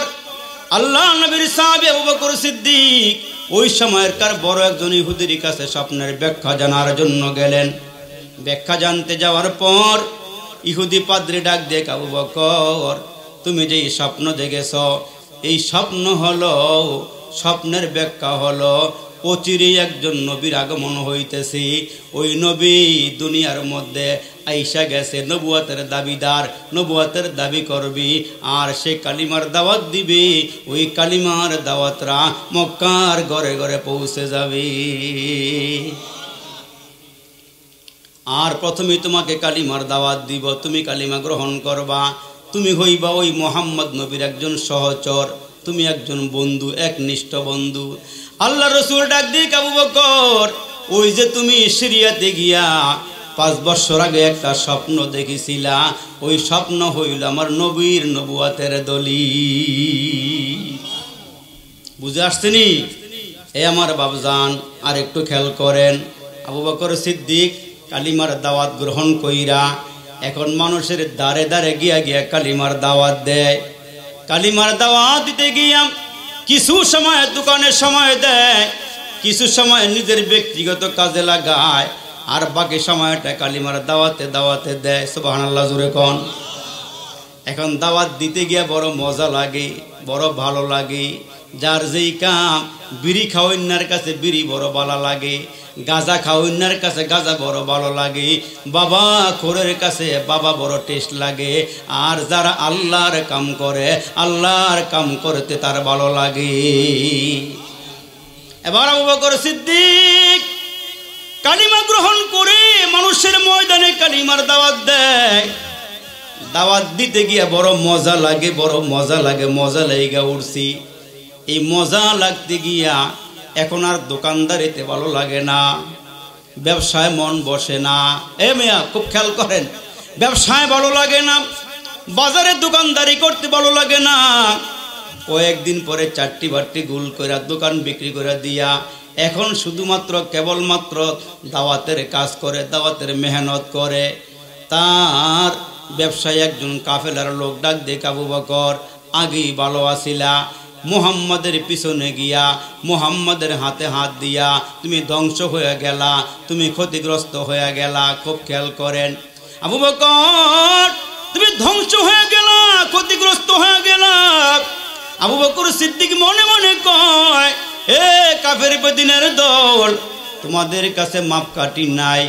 আল্লাহ নবীর সাহাবী আবু বকর সিদ্দিক ওই সময়কার বড় একজন ইহুদির কাছে স্বপ্নের ব্যাখ্যা জানার জন্য গেলেন। ব্যাখ্যা জানতে যাওয়ার পর ইহুদি পাদ্রী ডাক দিয়ে, আবু বকর, তুমি যে স্বপ্ন দেখেছ এই স্বপ্ন হলো, স্বপ্নের ব্যাখ্যা হলো অচিরেই একজন নবীর আগমন হইতেছে। ওই নবী দুনিয়ার মধ্যে আইসা গেছে, নবুয়তের দাবিদার, নবুয়তের দাবি করবি, আর সে কালিমার দাওয়াত দিবে। ওই কালিমার দাওয়াতরা মক্কার ঘরে ঘরে পৌঁছে যাবে। আর প্রথমে তোমাকে কালিমার দাওয়াত দিব, তুমি কালিমা গ্রহণ করবা, তুমি হইবা ওই মোহাম্মদ নবীর একজন সহচর, তুমি একজন বন্ধু, একনিষ্ঠ বন্ধু। আল্লাহ রসুল ডাক দিক আবু বকর, ওই যে তুমি সিরিয়াতে গিয়া 5 বছর আগে একটা স্বপ্ন দেখেছিলা, ওই স্বপ্ন হইল আমার নবীর নবুয়াতের দলিল। বুঝে আসছেনি? এ আমার বাবজান, আর একটু খেয়াল করেন। আবু বকর সিদ্দিক কালিমার দাওয়াত গ্রহণ কইরা এখন মানুষের দ্বারে দ্বারে গিয়া গিয়া কালিমার দাওয়াত দেয়। কালিমার দাওয়াত দিতে গিয়া কিছু সময় দোকানের সময় দেয়, কিছু সময় নিজের ব্যক্তিগত কাজে লাগায়, আর বাকি সময়টা কালিমার দাওয়াতে দেয়। সুবহানাল্লাহ, জোরে কোন। এখন দাওয়াত দিতে গিয়া বড় মজা লাগে, বড় ভালো লাগে। যার যেই কাম, বিড়ি খাওয়াইনার কাছে বিড়ি বড় ভালো লাগে, গাঁজা খাওয়াইনার কাছে গাঁজা বড় ভালো লাগে, বাবা খোরের কাছে বাবা বড় টেস্ট লাগে। আর যারা আল্লাহর কাম করে, আল্লাহর কাম করতে তার ভালো লাগে। এবার আবু বকর সিদ্দিক কালিমা গ্রহণ করে মানুষের ময়দানে কালিমার দাওয়াত দেয়। দাওয়াত দিতে গিয়া বড় মজা লাগে, বড় মজা লাগে, মজা লেগা উঠছি। এই মজা লাগতে গিয়া এখন আর দোকানদারিতে ভালো লাগে না, ব্যবসায় মন বসে না। এ মেয়া, খুব খেয়াল করেন, ব্যবসায় ভালো লাগে না, বাজারে দোকানদারি করতে ভালো লাগে না। কয়েকদিন পরে 4টি বাট্টি গুল করে দোকান বিক্রি করে দিয়া এখন শুধুমাত্র কেবলমাত্র দাওয়াতের কাজ করে, দাওয়াতের মেহনত করে। তার ব্যবসায়ী একজন কাফেলার লোক ডাক দেখ, আবু বকর আগেই ভালো আসিলা, মুহাম্মাদের পিছনে গিয়া মুহাম্মাদের হাতে হাত দিয়া তুমি ধ্বংস হয়ে গেলা, তুমি ক্ষতিগ্রস্ত হয়ে গেলা। খুব খেয়াল করেন, আবু বকর তুমি ধ্বংস হয়ে গেলা, ক্ষতিগ্রস্ত হয়ে গেলা। আবু বকর সিদ্দিক মনে মনে কয়, এ কাফের বেদিনের দল, তোমাদের কাছে মাপকাঠি নাই,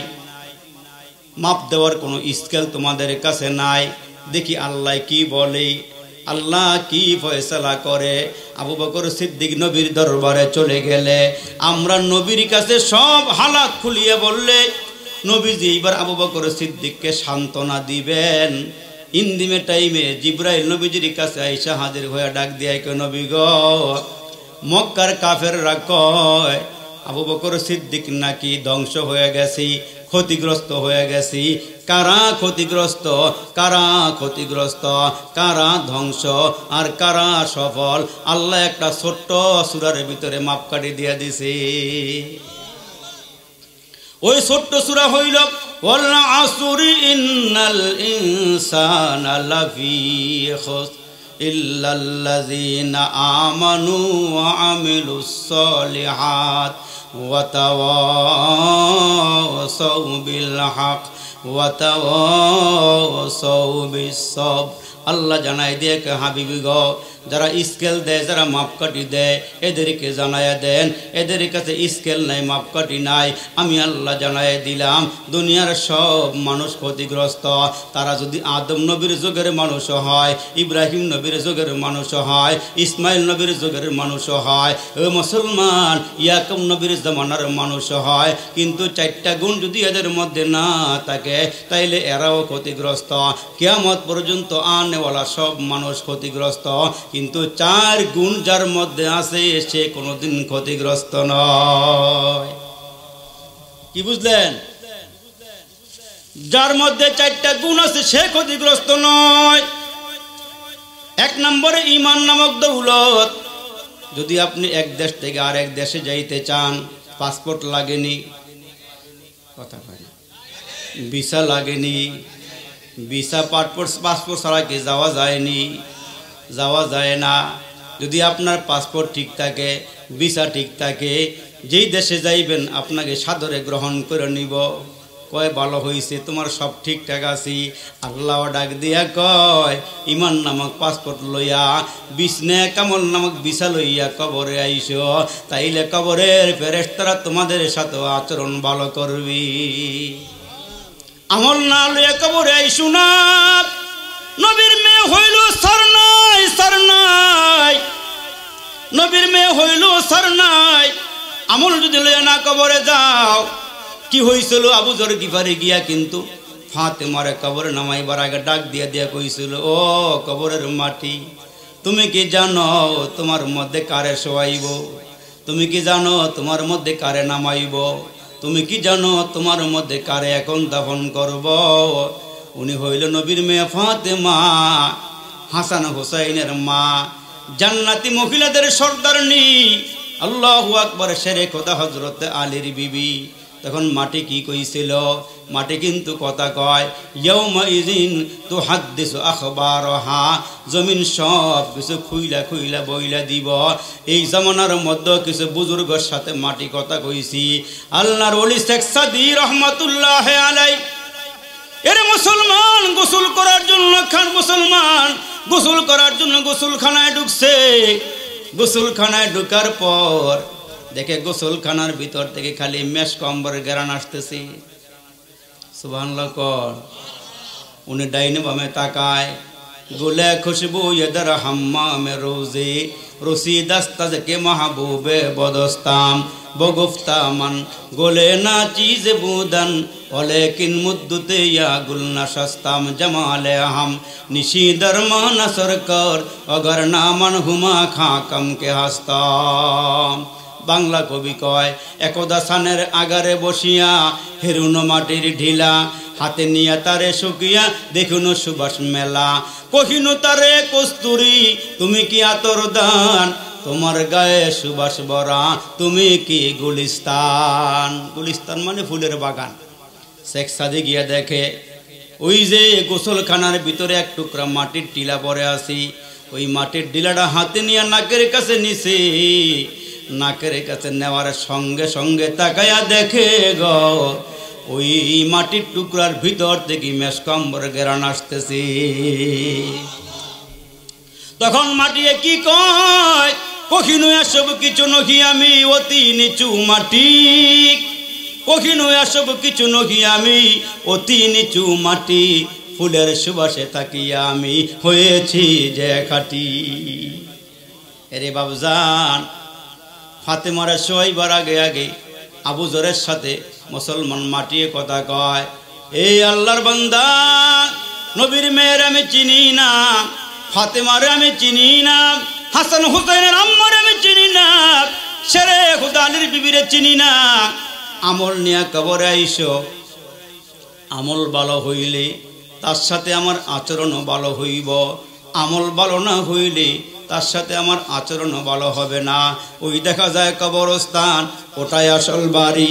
মাপ দেওয়ার কোনো স্কেল তোমাদের কাছে নাই। দেখি আল্লাহ কি বলে, আল্লাহ কি ফয়সালা করে। আবু বকর সিদ্দিক নবীর দরবারে চলে গেলে, আমরা নবীর কাছে সব হালাত খুলিয়ে বললে নবীজি এইবার আবু বকর সিদ্দিককে সান্ত্বনা দিবেন। ইন্দিমে টাইমে জিব্রাইল নবীজির কাছে আইসা হাজির হয়ে ডাক দিয়ে, নবী গো, মক্কার কাফেররা কয় আবু বকর সিদ্দিক নাকি ধ্বংস হয়ে গেছি, ক্ষতিগ্রস্ত হয়ে গেছি। কারা ক্ষতিগ্রস্ত, কারা ক্ষতিগ্রস্ত, কারা ধ্বংস আর কারা সফল, আল্লাহ একটা ছোট্ট সূরার ভিতরে মাপকাঠি দিয়ে দিছে। ওই ছোট্ট সূরা হইল ওয়াল আসরি ইন্নাল ইনসানা লাফি খুসর ইল্লাল্লাযীনা আমানু ওয়া আমিলুস সলিহাত ওয়া তাওয়াসাউ বিল হক ওয়া তাওয়াসাউ বিস সাবর। আল্লাহ জানাই দিয়ে হাবিবি গো, যারা স্কেল দেয়, যারা মাপকাঠি দেয়, এদেরকে জানাইয়া দেন, এদের কাছে স্কেল নাই, মাপকাঠি নাই। আমি আল্লাহ জানাই দিলাম, দুনিয়ার সব মানুষ ক্ষতিগ্রস্ত। তারা যদি আদম নবীর যুগের মানুষ হয়, ইব্রাহিম নবীর যুগের মানুষ হয়, ইসমাইল নবীর যুগের মানুষ হয়, ও মুসলমান ইয়াকুব নবীর জমানার মানুষ হয়, কিন্তু 4টা গুণ যদি এদের মধ্যে না থাকে, তাইলে এরাও ক্ষতিগ্রস্ত। কিয়ামত পর্যন্ত আনেওয়ালা সব মানুষ ক্ষতিগ্রস্ত। কিন্তু 4 গুণ যার মধ্যে আছে, সে কোনোদিন ক্ষতিগ্রস্ত নয়। কি বুঝলেন? যার মধ্যে 4টা গুণ আছে, সে ক্ষতিগ্রস্ত নয়। 1 নম্বরে ঈমান নামক দৌলত। যদি আপনি এক দেশ থেকে আরেক দেশে যাইতে চান, পাসপোর্ট লাগেনি, কথা কয় না, ভিসা লাগেনি, ভিসা পাসপোর্ট ছাড়া কি যাওয়া যায়নি? যাওয়া যায় না। যদি আপনার পাসপোর্ট ঠিক থাকে, ভিসা ঠিক থাকে, যেই দেশে যাইবেন আপনাকে সাদরে গ্রহণ করে নিব। কয় ভালো হয়েছে, তোমার সব ঠিকঠাক আছি। আল্লাহ ডাক দিয়া কয়, ঈমান নামক পাসপোর্ট লইয়া, বিসনে কামল নামক ভিসা লইয়া কবরে আইসো, তাইলে কবরের ফেরেশতারা তোমাদের সাথে আচরণ ভালো করবি। আমল না লইয়া কবরে আইসো না। নবীর মেয়ে হইল সারনাই, সারনাই, নবীর মেয়ে হইল সারনাই। আমল যদি লইয়া না কবরে যাও, কি হয়েছিল? আবু যর গিফারে গিয়া কিন্তু ফাতেমারে কবরে নামাইবার আগে ডাক দিয়া দিয়া কইছিল, ও কবরের মাটি, তুমি কি জানো তোমার মধ্যে কারে শোয়াইব? তুমি কি জানো তোমার মধ্যে কারে নামাইব? তুমি কি জানো তোমার মধ্যে কারে এখন দাফন করব? উনি হইল নবীর মেয়ে ফাতেমা, হাসান হুসাইনের মা, জান্নাতি মহিলাদের সর্দারনি, আল্লাহু আকবার, শেরে খোদা হযরত আলীর বিবি। তখন মাটি কি কইছিল? মাটি কিন্তু কথা কয়, ইয়াউমা ইযিন তুহাদ্দিসু আখবারহা, জমিন সব কিছু খুইলা খুইলা বইলা দিব। এই জামানার মধ্যে কিছু বুজুর্গের সাথে মাটি কথা কইছি। আল্লাহর ওলি শেখ সাদী রহমাতুল্লাহ আলাই, এর মুসলমান গোসল করার জন্য গোসল করার জন্য গোসলখানায় ঢুকছে। গোসলখানায় ঢুকার পর দেখে গোসলখানার ভিতর থেকে খালি মেশ কম্বরের ঘেরান আসতেছে। সুবহানাল্লাহ কর। উনি ডাইনে বামে তাকায়, গুলে খুশবু ইদর হাম্মামে রোজে, রসি দস্তাজ কে মাহবুবে বদস্তাম, বগুফতামান গোলে না চিজ বুদন, ওলেকিন মুদ্দুতে ইয়া গুলনা সস্তাম, জমালে হাম নিশি দরমান সরকর, অগর নামন হুমা খাকম কে হাস্তাম। বাংলা কবি কয়, একদা সানের আগারে বসিয়া হেরুন মাটির ঢিলা, হাতে নিয়া তারে শুকিয়া দেখুন সুবাস মেলা, কহিনু তারে কস্তুরি তুমি কি আতর দান, তোমার গায়ে সুবাস বরা তুমি কি গুলিস্তান। গুলিস্তান মানে ফুলের বাগান। শেখ সাদী গিয়া দেখে ওই যে গোসলখানার ভিতরে এক টুকরা মাটির টিলা পরে আসি, ওই মাটির টিলাটা হাতে নিয়ে নাকের কাছে নিছে। নাকের কাছে নেওয়ার সঙ্গে সঙ্গে তাকায়া দেখে গো, ওই মাটির টুকরার ভিতর থেকে মেশকম্বর ঘেরান আসতেছে। তখন মাটিয়ে কি কয়, কখিনো এসব কিছু নহি আমি অতি নিচু মাটি, কখিনো এসব কিছু নহি আমি অতি নিচু মাটি, ফুলের সুবাসে তাকিয়া আমি হয়েছি যে খাঁটি। এরে বাবজান, ফাতেমার শোয়াইবার আগে আগে আবু জরের সাথে মুসলমান মাটিয়ে কথা কয়, এই আল্লাহর বান্দা, নবীর মেয়ের আমি চিনি না, ফাতেমার আমি চিনি না, হাসান হুসাইনের আম্মার আমি চিনি না, শেরে খোদা আলীর বিবিরে চিনি না। আমল নিয়ে কবরে আইসো, আমল ভালো হইলে তার সাথে আমার আচরণও ভালো হইব, আমল ভালো না হইলে তার সাথে আমার আচরণও ভালো হবে না। ওই দেখা যায় কবরস্থান, ওটাই আসল বাড়ি,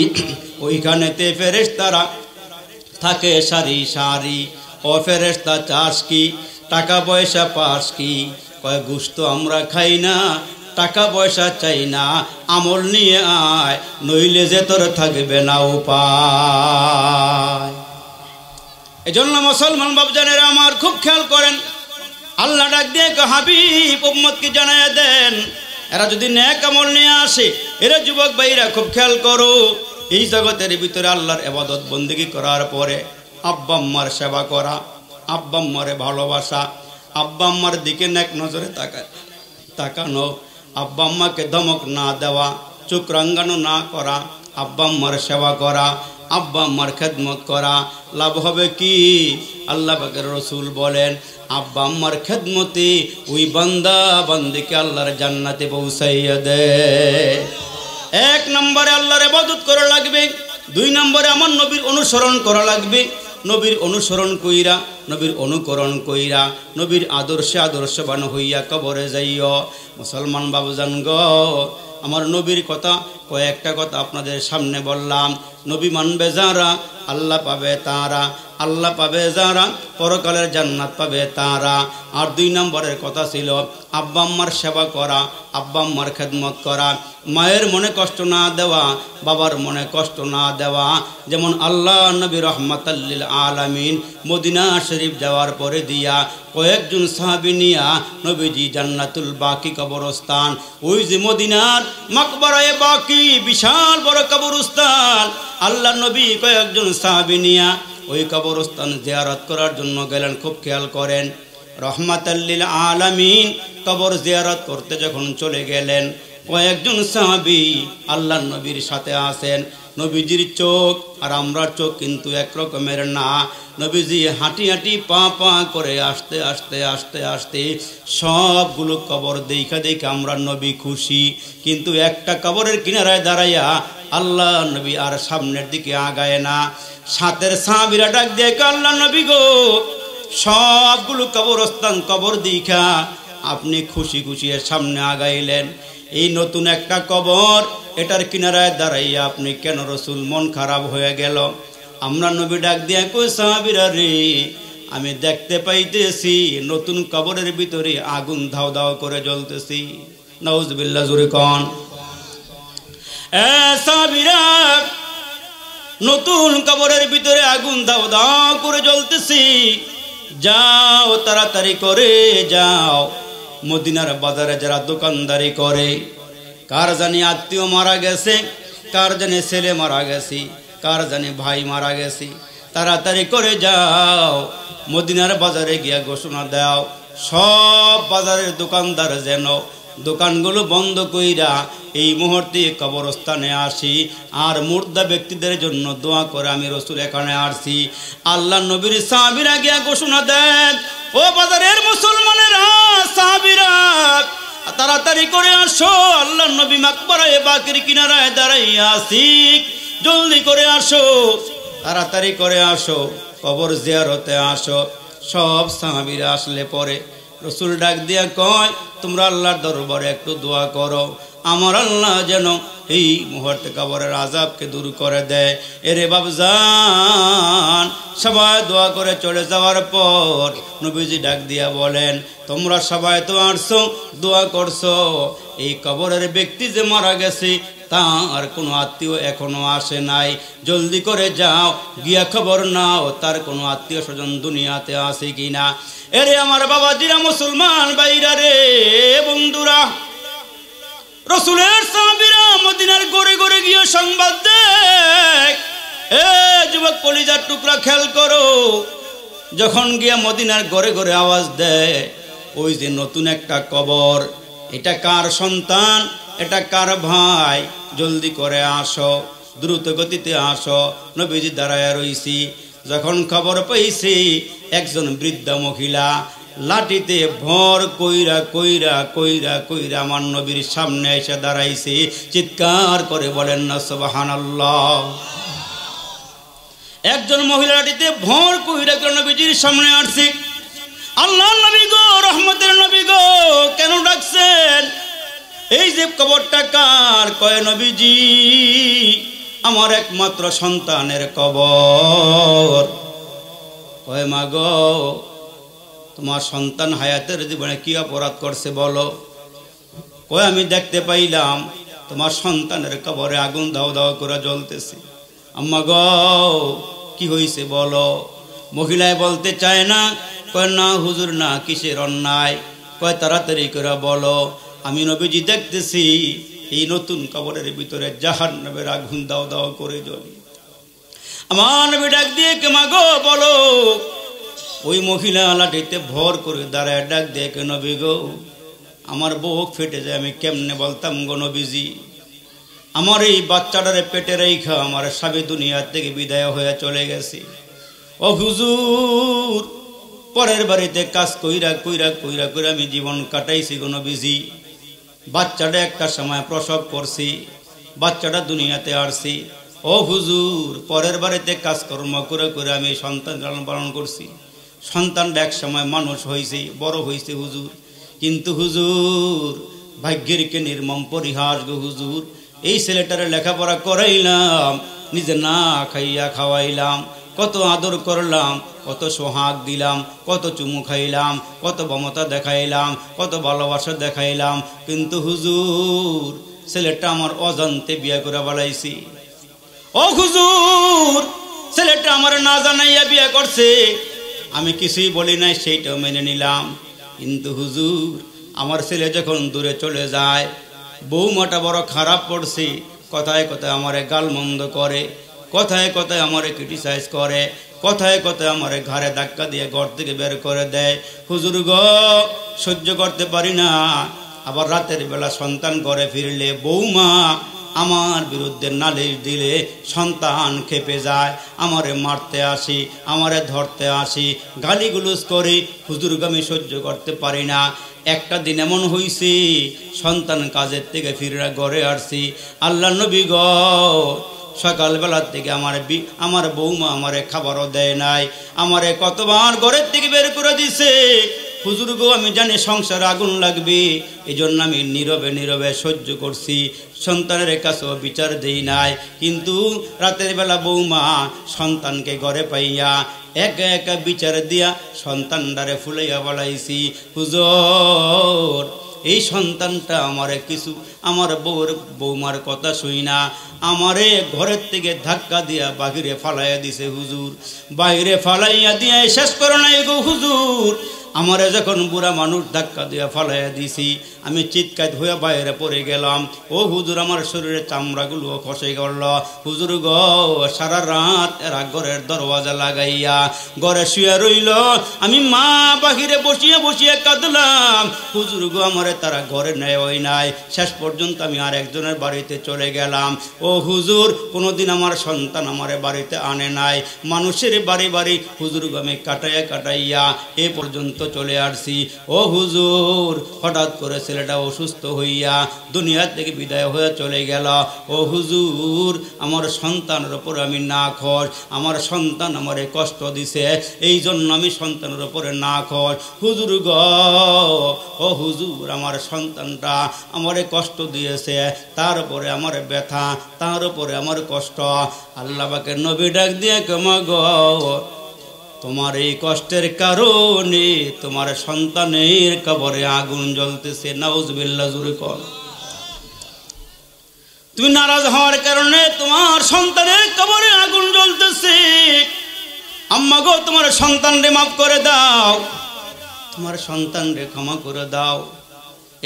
ওইখানেতে ফেরেশতারা থাকে সারি সারি। ও ফেরেশতা চাস কি, টাকা পয়সা পাস কি? কয় গোশত আমরা খাই না, টাকা পয়সা চাই না, আমল নিয়ে আয়, নইলে যে তোর থাকবে না উপায়। এজন্য মুসলমান বাবজানেরা আমার খুব খেয়াল করেন, আল্লাহ ডাক দিয়ে হাবিব উম্মতকে জানায় দেন, এরা যদি নেক আমল নিয়ে আসে, এরা যুবক ভাইরা খুব খেয়াল করো, এই জগতের ভিতরে আল্লাহর ইবাদত বন্দেগী করার পরে আব্বা আম্মার সেবা করা, আব্বা আম্মারে ভালোবাসা, আব্বা আম্মার দিকে নেক নজরে তাকানো, আব্বা আম্মাকে ধমক না দেওয়া, চোখ রাঙ্গানো না করা, আব্বা আম্মার সেবা করা, আব্বা আম্মার খেদমত করা। লাভ হবে কি? আল্লাহ পাকের রসুল বলেন, আব্বা আম্মার খেদমতে ওই বান্দা বান্দিকে আল্লাহর জান্নাতে পৌঁছাইয়া দেয়। এক নম্বরে আল্লাহর ইবাদত করা লাগবে, দুই নম্বরে আমার নবীর অনুসরণ করা লাগবে। নবীর অনুসরণ কইরা, নবীর অনুকরণ কইরা, নবীর আদর্শে আদর্শবান হইয়া কবরে যাইও। মুসলমান বাবুজান গো, আমার নবীর কথা কয়েকটা কথা আপনাদের সামনে বললাম। নবী মানবে যারা আল্লাহ পাবে তারা, আল্লাহ পাবে যারা পরকালের জান্নাত পাবে তারা। আর দুই নম্বরের কথা ছিল আব্বা আম্মার সেবা করা, আব্বা আম্মার খেদমত করা, মায়ের মনে কষ্ট না দেওয়া, বাবার মনে কষ্ট না দেওয়া। যেমন আল্লাহ নবী রহমাতাল লিল আলামিন মদিনা শরীফ যাওয়ার পরে দিয়া কয়েকজন সাহাবী নিয়া নবীজি জান্নাতুল বাকি কবরস্থান, ওই যে মদিনার মাকবারায়ে বাকি বিশাল বড় কবরস্থান, আল্লাহ নবী কয়েকজন সাহাবী নিয়া ওই কবরস্থান জিয়ারত করার জন্য গেলেন। খুব খেয়াল করেন, রহমাতাল লিল আলামিন কবর জিয়ারত করতে যখন চলে গেলেন, কয়েকজন সাহাবী আল্লাহর নবীর সাথে আছেন। নবীজির চোখ আর আমরার চোখ কিন্তু একরকমের না। নবীজি হাঁটি হাঁটি পা পা করে আস্তে আস্তে আস্তে আস্তে সবগুলো কবর দেখা দেখা আমরা নবী খুশি। কিন্তু একটা কবরের কিনারায় দাঁড়াইয়া আল্লাহ নবী আর সামনের দিকে আগায় না। সাথের সাহাবীরা ডাক দিয়ে আল্লাহ নবী গো, সবগুলো কবরস্থান কবর দেখা আপনি খুশি খুশি সামনে আগাইলেন, এই নতুন একটা কবর এটার কিনারায় দাঁড়াইয়া আপনি কেন রসুল মন খারাপ হয়ে গেল? আমরা নবী ডাক দিয়া কই সাহাবীরা রে, আমি দেখতে পাইতেছি নতুন কবরের ভিতরে আগুন ধাও ধাও করে জ্বলতেছি। নাউজুবিল্লাহ, জোরে কোন। সাহাবীরা, নতুন কবরের ভিতরে আগুন ধাও ধাও করে জ্বলতেছি, যাও তাড়াতাড়ি করে যাও মদিনার বাজারে যারা দোকানদারি করে, কার জানি আত্মীয় মারা গেছে, কার জানি ছেলে মারা গেছে, কার জানি ভাই মারা গেছে, তাড়াতাড়ি করে যাও মদিনার বাজারে গিয়া ঘোষণা দাও সব বাজারের দোকানদার যেন দোকানগুলো বন্ধ কইরা এই মুহূর্তে কবরস্থানে আসি আর মুর্দা ব্যক্তিদের জন্য দোয়া করে আমি রসুল এখানে আসছি। আল্লাহ নবীর সাহাবীরা গিয়া ঘোষণা দেন, ও বাজারের মুসলমানেরা, সাহাবীরা তাড়াতাড়ি করে আসো, আল্লাহ নবী মাকবারায়ে বাকির কিনারায় দাঁড়াইয়া আছি, জলদি করে আসো, তাড়াতাড়ি করে আসো, কবর জিয়ারতে আসো। সব সাহাবীরা আসলে পরে রসুল ডাক দিয়া কয়, তোমরা আল্লাহর দরবারে একটু দোয়া করো, আমার আল্লাহ যেন এই মুহূর্তে কবরের আযাবকে দূর করে দেয়। এরে বাবজান, সবাই দোয়া করে চলে যাওয়ার পর নবীজি ডাক দিয়া বলেন, তোমরা সবাই তো আসছো, দোয়া করছো, এই কবরের ব্যক্তি যে মারা গেছে তার কোনো আত্মীয় এখনো আসে নাই, জলদি করে যাও গিয়া খবর নাও তার কোনো আত্মীয় স্বজন দুনিয়াতে আছে কিনা। এরে আমার বাবাজিরা, মুসলমান ভাইরা রে, বন্ধুরা, রসুলের সাহাবীরা মদিনার গড়ে গড়ে গিয়ে সংবাদ দেয়। এ যুবক কলিজার টুকরা, খেয়াল করো, যখন গিয়া মদিনার গড়ে গড়ে আওয়াজ দেয়, ওই যে নতুন একটা কবর, এটা কার সন্তান, এটা কার ভাই, জলদি করে আসো, দ্রুত গতিতে আসো। নবীজি দাঁড়ায় রইছি। যখন খবর পাইছি একজন বৃদ্ধা মহিলা লাঠিতে ভর কইরা কইরা কইরা কইরা আমার নবীর সামনে এসে দাঁড়াইছে, চিৎকার করে বলেন না সুবহানাল্লাহ। একজন মহিলা লাঠিতে ভর কইরা করে নবীজির সামনে আসছে। আল্লাহ নবী গো, রহমতের নবী গো, কেন ডাকছেন? এই যে কবরটা কার? কয় নবীজি, আমার একমাত্র সন্তানের কবর। কয় মা গো, তোমার সন্তান হায়াতের জীবনে কি অপরাধ করছে বলো? কয় আমি দেখতে পাইলাম তোমার সন্তানের কবরে আগুন দাও দাও করে জ্বলতেছে। আম্মা গো, কি হয়েছে বলো? মহিলায় বলতে চায় না। কয় না হুজুর, না, কিসের অন্যায়? কয় তাড়াতাড়ি করে বলো। আমি নবীজি দেখতেছি এই নতুন কবরের ভিতরে জাহান্নামের আগুন দাও দাও করে জ্বলে। আমার নবী ডাক দিয়ে, কে মা গো বলো। ওই মহিলা লাঠিতে ভর করে দাঁড়ায় ডাক দিয়ে, কে নবী গো, আমার বুক ফেটে যায়, আমি কেমনে বলতাম গো নবীজি, আমার এই বাচ্চাটারে পেটে রেখা আমার স্বামী দুনিয়া থেকে বিদায় হয়ে চলে গেছে। ও হুজুর, পরের বাড়িতে কাজ কইরা কইরা কইরা কইরা আমি জীবন কাটাইছি গো নবীজি। বাচ্চাটা একটা সময় প্রসব করছি, বাচ্চাটা দুনিয়াতে আসছি। ও হুজুর, পরের বাড়িতে কাজকর্ম করে করে আমি সন্তান লালন পালন করছি। সন্তানটা এক সময় মানুষ হয়েছে, বড় হয়েছে হুজুর। কিন্তু হুজুর, ভাগ্যের কে নির্মম পরিহাস গো হুজুর। এই ছেলেটারে লেখাপড়া করাইলাম, নিজে না খাইয়া খাওয়াইলাম, কত আদর করলাম, কত সোহাগ দিলাম, কত চুমু খাইলাম, কত মমতা দেখাইলাম, কত ভালোবাসা দেখাইলাম। কিন্তু হুজুর, ছেলেটা আমার অজান্তে বিয়ে করে বলাইছি। ও হুজুর, ছেলেটা আমার না জানাইয়া বিয়ে করছে, আমি কিছুই বলি নাই, সেইটাও মেনে নিলাম। কিন্তু হুজুর, আমার ছেলে যখন দূরে চলে যায়, বৌমাটা বড় খারাপ পড়ছে, কথায় কথায় আমারে গালমন্দ করে, কথায় কথায় আমারে ক্রিটিসাইজ করে, কথায় কথায় আমারে ঘাড়ে ধাক্কা দিয়ে ঘর থেকে বের করে দেয়। হুজুর গো, সহ্য করতে পারি না, আবার রাতের বেলা সন্তান ঘরে ফিরলে বৌমা আমার বিরুদ্ধে নালিশ দিলে সন্তান খেপে যায়, আমারে মারতে আসি, আমারে ধরতে আসি, গালিগুলোজ করি, হুজুরকে আমি সহ্য করতে পারি না। একটা দিন এমন হইছে সন্তান কাজের থেকে ফিরে ঘরে আসছি, আল্লাহ নবী গ সকালবেলার থেকে আমার বৌমা আমারে খাবারও দেয় নাই, আমারে কতবার ঘরের থেকে বের করে দিছে। হুজুর গো আমি জানি সংসারে আগুন লাগবে, এই জন্য আমি নীরবে নীরবে সহ্য করছি, সন্তানের কাছেও বিচার দেই নাই। কিন্তু রাতের বেলা বৌমা সন্তানকে ঘরে পাইয়া একা একা বিচার দিয়া সন্তানটারে ফুলাইয়া বলাইছি, হুজুর এই সন্তানটা আমারে কিছু আমার বৌমার কথা শুই না আমারে ঘরের থেকে ধাক্কা দিয়া বাহিরে ফালাইয়া দিছে হুজুর। বাহিরে ফালাইয়া দিয়া শেষ করো নাই গো হুজুর, আমারে যখন বুড়া মানুষ ধাক্কা দিয়া ফালাইয়া দিছি আমি চিৎকার হয়ে বাইরে পড়ে গেলাম। ও হুজুর আমার শরীরের চামড়াগুলো খসে গেল। হুজুর গো সারা রাত এরা ঘরের দরওয়াজা লাগাইয়া ঘরে শুয়ে রইল, আমি মা বাহিরে বসিয়ে বসিয়ে কাঁদলাম। হুজুর গো আমারে তারা ঘরে নেয় নাই, শেষ পর্যন্ত আমি আর একজনের বাড়িতে চলে গেলাম। ও হুজুর কোনোদিন আমার সন্তান আমারে বাড়িতে আনে নাই, মানুষের বাড়ি বাড়ি হুজুর গো আমি কাটাইয়া কাটাইয়া এ পর্যন্ত চলে আসছি। ও হুজুর হঠাৎ করে ছেলেটা অসুস্থ হইয়া দুনিয়া থেকে বিদায় হয়ে চলে গেল। ও হুজুর আমার সন্তানের উপরে আমি না খোঁজ, আমার সন্তান আমারে কষ্ট দিছে, এই জন্য আমি সন্তানের উপরে না খোঁজ। হুজুর গ ও হুজুর আমার সন্তানটা আমারে কষ্ট দিয়েছে, তার উপরে আমার ব্যথা, তার উপরে আমার কষ্ট। আল্লাহ পাকে নবী ডাক দিয়ে কেমা গ তোমার এই কষ্টের কারণে তোমার সন্তানের কবরে আগুন জ্বলতেছে। নাউজুবিল্লাহ জোরে কর। তুমি নারাজ হওয়ার কারণে তোমার সন্তানের কবরে আগুন জ্বলতেছে। আম্মা গো তোমার সন্তানরে মাফ করে দাও, তোমার সন্তানরে ক্ষমা করে দাও।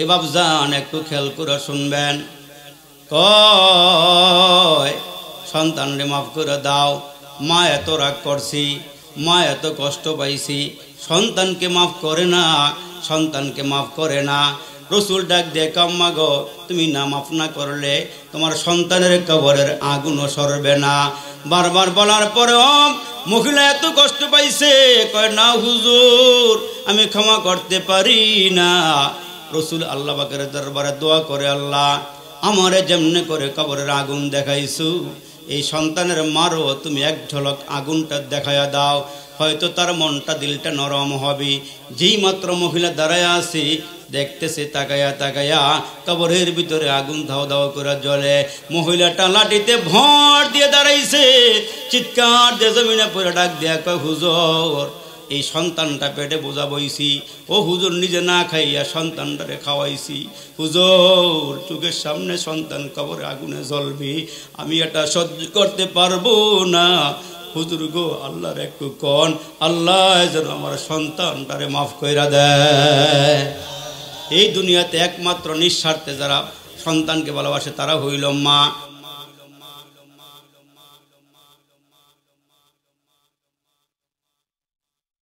এ বাপজান একটু খেয়াল করে শুনবেন, কয় সন্তানরে মাফ করে দাও। মা এত রাগ করছি, মা এত কষ্ট পাইছি, সন্তানকে মাফ করে না, সন্তানকে মাফ করে না। রসুল ডাক দিয়ে আম্মা গো তুমি না মাফ না করলে তোমার সন্তানের কবরের আগুনও সরবে না। বারবার বলার পরেও মহিলা এত কষ্ট পাইছে, কয় না হুজুর আমি ক্ষমা করতে পারি না। রসুল আল্লাহ পাকের দরবারে দোয়া করে, আল্লাহ আমারে যেমনে করে কবরের আগুন দেখাইছু এই সন্তানের মারও তুমি এক ঝলক আগুনটা দেখায়া দাও, হয়তো তার মনটা দিলটা নরম হবে। যেই মাত্র মহিলা দাঁড়ায় আছে দেখতেছে তাকায়া তাকায়া কবরের ভিতরে আগুন ধাও ধাও করে জ্বলে। মহিলাটা লাঠিতে ভর দিয়ে দাঁড়াইছে, চিৎকার দিয়ে জমিনে পড়ে ডাক দিয়া কয় হুজুর এই সন্তানটা পেটে বোঝা বইছি, ও হুজুর নিজে না খাইয়া সন্তানটারে খাওয়াইছি, হুজুর চোখের সামনে সন্তান কবরে আগুনে জ্বলবি, আমি এটা সহ্য করতে পারবো না। হুজুর গো আল্লাহর একটু কন, আল্লাহ যেন আমার সন্তানটারে মাফ কইরা দেয়। এই দুনিয়াতে একমাত্র নিঃস্বার্থে যারা সন্তানকে ভালোবাসে তারা হইল মা।